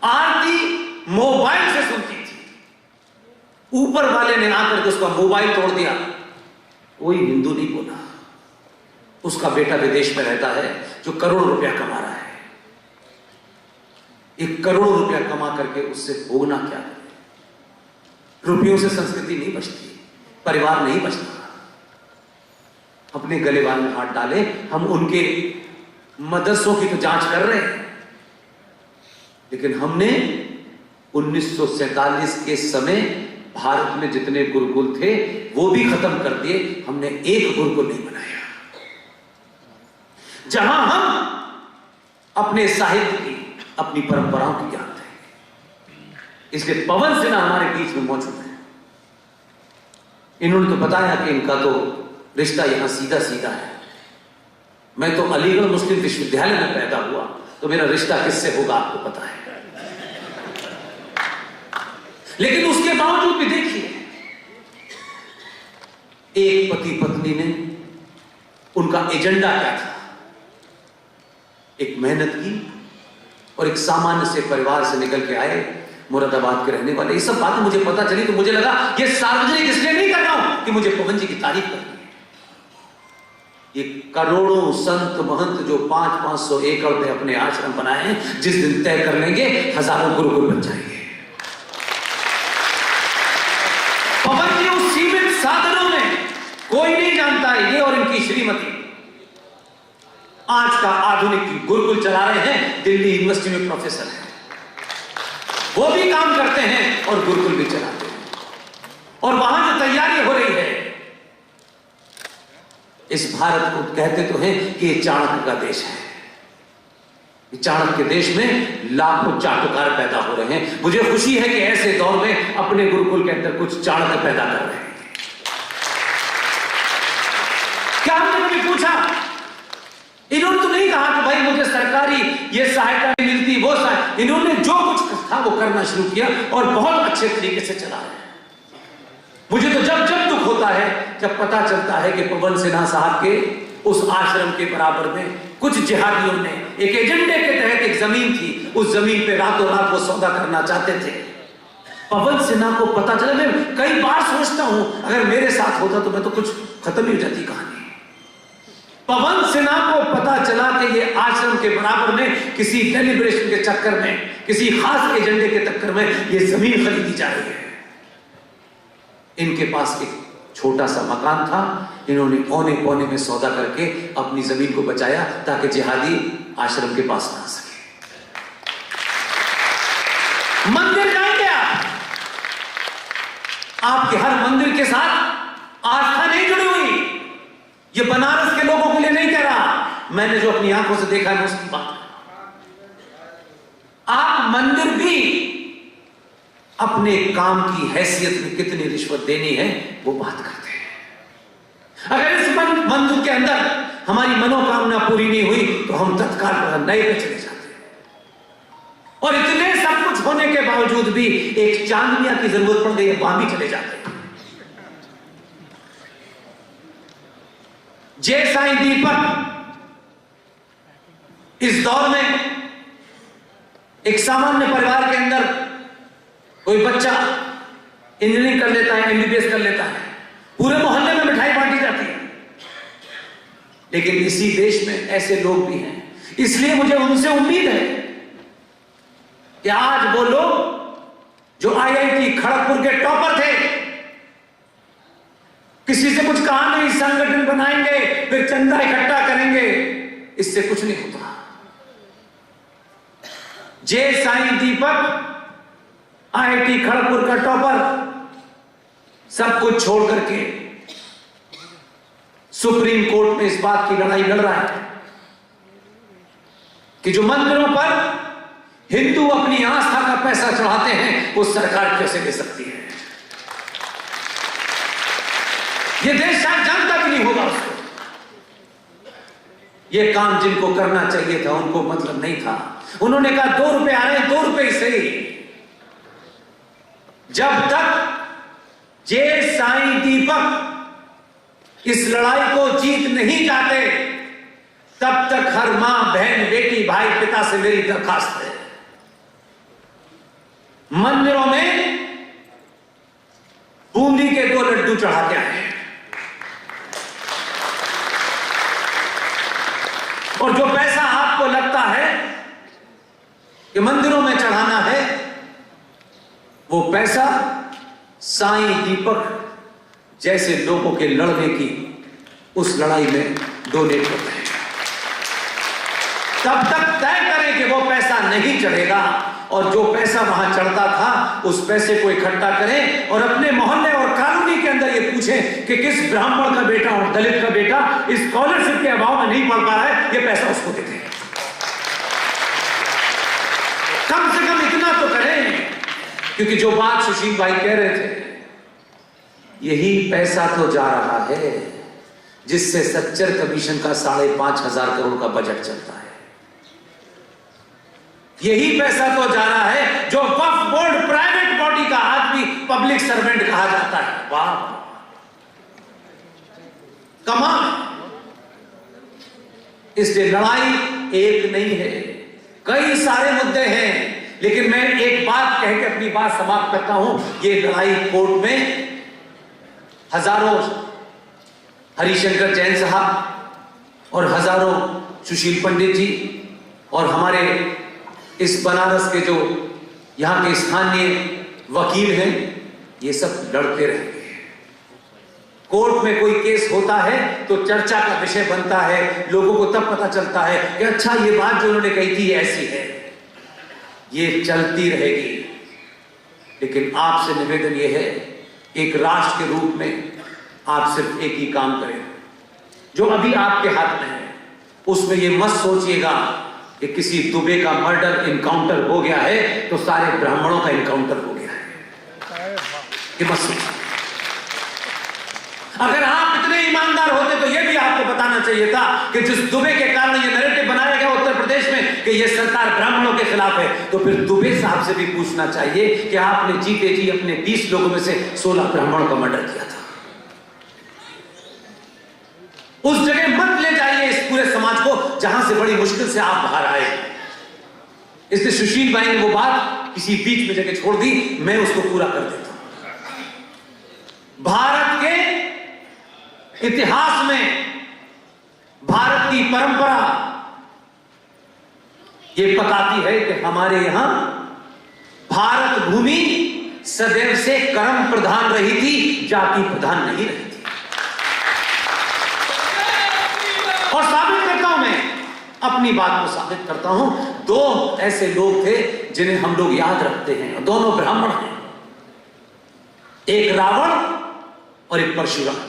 आरती मोबाइल से सुनती थी। ऊपर वाले ने आकर के उसका मोबाइल तोड़ दिया, कोई हिंदू नहीं बोला। उसका बेटा विदेश में रहता है जो करोड़ों रुपया कमा रहा है। 1 करोड़ रुपया कमा करके उससे भोगना क्या है? रुपयों से संस्कृति नहीं बचती, परिवार नहीं बचता। अपने गलेबान में हाथ डाले, हम उनके मदरसों की तो जांच कर रहे हैं, लेकिन हमने 1947 के समय भारत में जितने गुरुकुल थे वो भी खत्म कर दिए, हमने एक गुरुकुल नहीं बनाया जहां हम अपने साहित्य की, अपनी परंपराओं की जानते हैं। इसलिए पवन सिन्हा हमारे बीच में मौजूद है। इन्होंने तो बताया कि इनका तो रिश्ता यहां सीधा सीधा है। मैं तो अलीगढ़ मुस्लिम विश्वविद्यालय में पैदा हुआ, तो मेरा रिश्ता किससे होगा आपको पता है। लेकिन उसके बावजूद भी देखिए, एक पति पत्नी ने, उनका एजेंडा क्या था? एक मेहनत की और एक सामान्य से परिवार से निकल के आए, मुरादाबाद के रहने वाले। ये सब बातें मुझे पता चली तो मुझे लगा ये सार्वजनिक इसलिए नहीं कर रहा हूं कि मुझे पवन जी की तारीफ करनी है। ये करोड़ों संत महंत जो 500-500 एकड़ में अपने आश्रम बनाए हैं, जिस दिन तय कर लेंगे हजारों गुरुकुल बन जाएंगे। पवन जी उस सीमित साधनों में, कोई नहीं जानता है, ये और इनकी श्रीमती आज का आधुनिक गुरुकुल चला रहे हैं, दिल्ली यूनिवर्सिटी में प्रोफेसर है। वो भी काम करते हैं और गुरुकुल भी चलाते हैं। और वहां जो तैयारी हो रही है, इस भारत को कहते तो हैं कि ये चाणक्य का देश है। चाणक्य के देश में लाखों चाटुकार पैदा हो रहे हैं। मुझे खुशी है कि ऐसे दौर में अपने गुरुकुल के अंदर कुछ चाणक्य पैदा कर रहे हैं। क्या हमने कभी पूछा? इन्होंने तो नहीं कहा कि भाई मुझे सरकारी ये सहायता नहीं मिलती, वो सहायता। इन्होंने जो कुछ था वो करना शुरू किया और बहुत अच्छे तरीके से चला है। मुझे तो जब जब दुख होता है जब पता चलता है कि पवन सिन्हा साहब के उस आश्रम के बराबर में कुछ जिहादियों ने एक एजेंडे के तहत एक जमीन थी, उस जमीन पे रातों रात वो सौदा करना चाहते थे। पवन सिन्हा को पता चला। मैं कई बार सोचता हूं अगर मेरे साथ होता तो मैं तो कुछ खत्म ही हो जाती कहानी। पवन सिन्हा को पता चला कि ये आश्रम के बराबर में किसी डेलिब्रेशन के चक्कर में, किसी खास एजेंडे के चक्कर में ये जमीन खरीदी जा रही है। इनके पास एक छोटा सा मकान था, इन्होंने औने पौने में सौदा करके अपनी जमीन को बचाया ताकि जिहादी आश्रम के पास ना आ सके। मंदिर जाएंगे आप, आपके हर मंदिर के साथ आस्था नहीं जुड़ी हुई। ये बनारस के लोगों के लिए नहीं कह रहा, मैंने जो अपनी आंखों से देखा है उसकी बात। आप मंदिर भी अपने काम की हैसियत में कितनी रिश्वत देनी है वो बात करते हैं। अगर इस मंदिर के अंदर हमारी मनोकामना पूरी नहीं हुई तो हम तत्काल नए पे चले जाते हैं। और इतने सब कुछ होने के बावजूद भी एक चांदनिया की जरूरत पड़ गई, वहां भी चले जाते हैं। जय साईं दीपक इस दौर में एक सामान्य परिवार के अंदर कोई बच्चा इंजीनियरिंग कर लेता है, एमबीबीएस कर लेता है, पूरे मोहल्ले में मिठाई बांटी जाती है। लेकिन इसी देश में ऐसे लोग भी हैं। इसलिए मुझे उनसे उम्मीद है कि आज वो लोग जो आईआईटी खड़गपुर के टॉपर थे, किसी से कुछ कहा नहीं, संगठन बनाएंगे फिर चंदा इकट्ठा करेंगे, इससे कुछ नहीं होता। जय साईं दीपक आईआईटी खड़गपुर का टॉपर सब कुछ छोड़ करके सुप्रीम कोर्ट में इस बात की लड़ाई लड़ रहा है कि जो मंदिरों पर हिंदू अपनी आस्था का पैसा चढ़ाते हैं वो सरकार कैसे दे सकती है। ये देश शायद जानता भी नहीं होगा उसको। ये काम जिनको करना चाहिए था उनको मतलब नहीं था। उन्होंने कहा 2 रुपए आ रहे हैं, 2 रुपए से ही। जब तक जय साईं दीपक इस लड़ाई को जीत नहीं जाते तब तक हर मां, बहन, बेटी, भाई, पिता से मेरी दरखास्त है, मंदिरों में बूंदी के 2 लड्डू चढ़ा के आए और जो पैसा आपको लगता है कि मंदिरों में चढ़ाना है वो पैसा साईं दीपक जैसे लोगों के लड़ने की उस लड़ाई में डोनेट करते हैं। तब तक तय करें कि वो पैसा नहीं चढ़ेगा और जो पैसा वहां चढ़ता था उस पैसे को इकट्ठा करें और अपने मोहल्ले और कॉलोनी के अंदर ये पूछें कि किस ब्राह्मण का बेटा और दलित का बेटा इस स्कॉलरशिप के अभाव में नहीं पढ़ पा रहा है, ये पैसा उसको देते हैं। कम से कम इतना तो करें, क्योंकि जो बात सुशील भाई कह रहे थे, यही पैसा तो जा रहा है जिससे सच्चर कमीशन का 5,500 करोड़ का बजट चलता है। यही पैसा तो जा रहा है जो वक्फ बोर्ड प्राइवेट बॉडी का आदमी पब्लिक सर्वेंट कहा जाता है। वाह, कमाल। इसलिए लड़ाई एक नहीं है, कई सारे मुद्दे हैं। लेकिन मैं एक बात कह के अपनी बात समाप्त करता हूं। ये लड़ाई कोर्ट में हजारों हरिशंकर जैन साहब और हजारों सुशील पंडित जी और हमारे इस बनारस के जो यहाँ के स्थानीय वकील हैं, ये सब लड़ते रहेंगे। कोर्ट में कोई केस होता है तो चर्चा का विषय बनता है, लोगों को तब पता चलता है कि अच्छा ये बात जो उन्होंने कही थी ऐसी है। ये चलती रहेगी। लेकिन आपसे निवेदन यह है, एक राष्ट्र के रूप में आप सिर्फ एक ही काम करें जो अभी आपके हाथ में है। उसमें यह मत सोचिएगा कि किसी दुबे का मर्डर इनकाउंटर हो गया है तो सारे ब्राह्मणों का इनकाउंटर हो गया है, ये मत सोचिए। अगर आप इतने ईमानदार होते तो यह भी आपको बताना चाहिए था कि जिस दुबे के कारण यह नैरेटिव बनाया गया उत्तर प्रदेश में कि यह सरकार ब्राह्मणों के खिलाफ है, तो फिर दुबे साहब से भी पूछना चाहिए कि आपने जीते जी अपने 20 लोगों में से 16 ब्राह्मणों का मर्डर किया था। उस जगह मत ले जाइए इस पूरे समाज को जहां से बड़ी मुश्किल से आप बाहर आए। इसलिए सुशील भाई ने वो बात किसी बीच में जगह छोड़ दी, मैं उसको पूरा कर देता हूं। भारत के इतिहास में, भारत की परंपरा यह बताती है कि हमारे यहां भारत भूमि सदैव से कर्म प्रधान रही थी, जाति प्रधान नहीं रही थी। और साबित करता हूं, मैं अपनी बात को साबित करता हूं। दो ऐसे लोग थे जिन्हें हम लोग याद रखते हैं, दोनों ब्राह्मण हैं, एक रावण और एक परशुराम।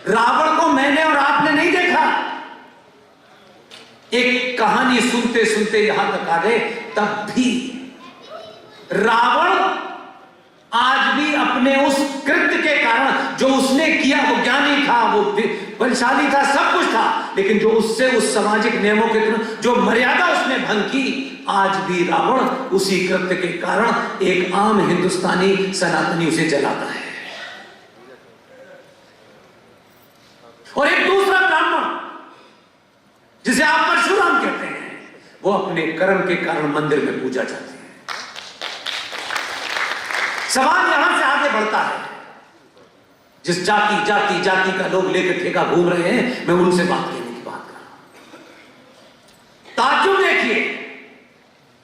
रावण को मैंने और आपने नहीं देखा, एक कहानी सुनते सुनते यहां तक आ गए। तब भी रावण आज भी अपने उस कृत्य के कारण जो उसने किया, वो ज्ञानी था, वो बलशाली था, सब कुछ था, लेकिन जो उससे उस सामाजिक नियमों के जो मर्यादा उसने भंग की, आज भी रावण उसी कृत्य के कारण एक आम हिंदुस्तानी सनातनी उसे जलाता है। और एक दूसरा ब्राह्मण जिसे आप परशुराम कहते हैं, वो अपने कर्म के कारण मंदिर में पूजा जाते हैं। सवाल यहां से आगे बढ़ता है, जिस जाति जाति जाति का लोग लेकर ठेका घूम रहे हैं, मैं उनसे बात करने की बात कर रहा हूं। ताज्जुब देखिए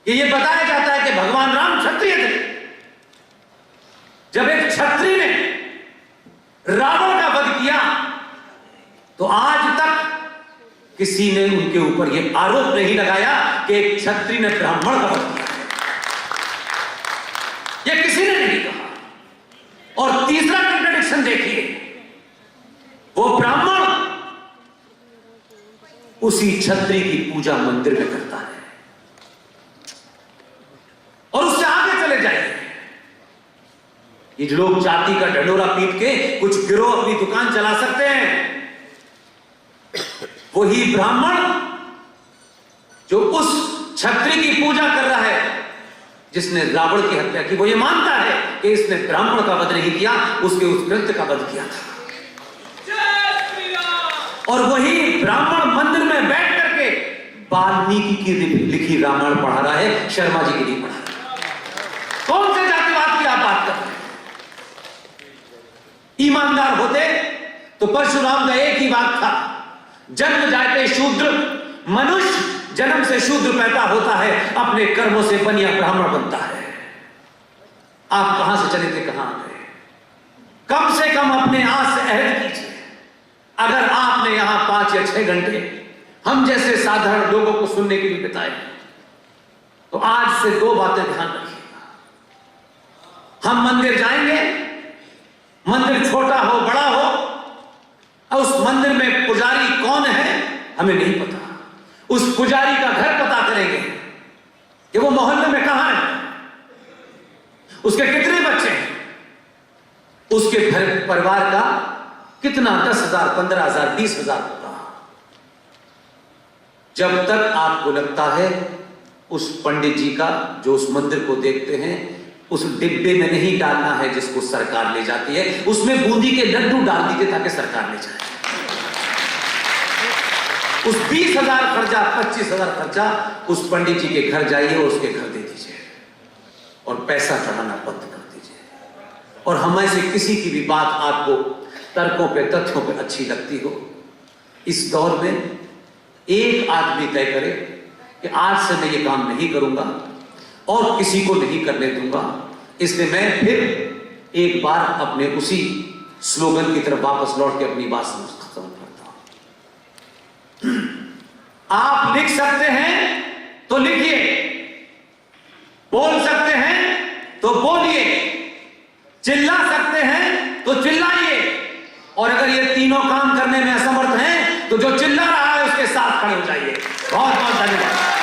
कि यह बताया जाता है कि भगवान राम क्षत्रिय थे। जब एक क्षत्रिय ने रावण का वध किया तो आज तक किसी ने उनके ऊपर यह आरोप नहीं लगाया कि एक क्षत्रिय ने ब्राह्मण का वध किया, यह किसी ने नहीं कहा। और तीसरा कंट्राडिक्शन देखिए, वो ब्राह्मण उसी क्षत्रिय की पूजा मंदिर में करता है। और उससे आगे चले जाइए, ये लोग जाति का ढंडोरा पीट के कुछ गिरोह अपनी दुकान चला सकते हैं, वही ब्राह्मण जो उस क्षत्रिय की पूजा कर रहा है जिसने रावण की हत्या की, वो ये मानता है कि इसने ब्राह्मण का वध नहीं किया, उसके उस कृत्य का वध किया था। और वही ब्राह्मण मंदिर में बैठ करके वाल्मीकि की लिखी रामायण पढ़ा रहा है, शर्मा जी की नहीं पढ़ा रहा। कौन से जातिवाद की आप बात कर रहे हैं? ईमानदार होते तो परशुराम का एक ही बात था, जन्म जाते शूद्र, मनुष्य जन्म से शूद्र पैदा होता है, अपने कर्मों से बनिया ब्राह्मण बनता है। आप कहां से चले थे, कहां गए? कम से कम अपने आज से अहद कीजिए। अगर आपने यहां 5 या 6 घंटे हम जैसे साधारण लोगों को सुनने के लिए बिताए, तो आज से 2 बातें ध्यान रखिएगा। हम मंदिर जाएंगे, मंदिर छोटा हो बड़ा हो, और उस मंदिर में पुजारी कौन है हमें नहीं पता, उस पुजारी का घर पता करेंगे कि वो मोहल्ले में कहां है, उसके कितने बच्चे हैं, उसके परिवार का कितना 10,000, 15,000, 20,000 होगा। जब तक आपको लगता है उस पंडित जी का जो उस मंदिर को देखते हैं, उस डिब्बे में नहीं डालना है जिसको सरकार ले जाती है, उसमें बूंदी के लड्डू डाल दीजिए ताकि सरकार ले जाए। उस 20,000 खर्चा, 25,000 खर्चा उस पंडित जी के घर जाइए और उसके घर दे दीजिए और पैसा चढ़ाना बंद कर दीजिए। और हमें से किसी की भी बात आपको तर्कों पे, तथ्यों पे अच्छी लगती हो, इस दौर में एक आदमी तय करे कि आज से मैं ये काम नहीं करूंगा और किसी को नहीं करने दूंगा। इसलिए मैं फिर एक बार अपने उसी स्लोगन की तरफ वापस लौट के अपनी बात खत्म करता हूं। आप लिख सकते हैं तो लिखिए, बोल सकते तो बोलिए, चिल्ला सकते हैं तो चिल्लाइए, और अगर ये तीनों काम करने में असमर्थ हैं तो जो चिल्ला रहा है उसके साथ खड़े हो जाइए। बहुत बहुत धन्यवाद।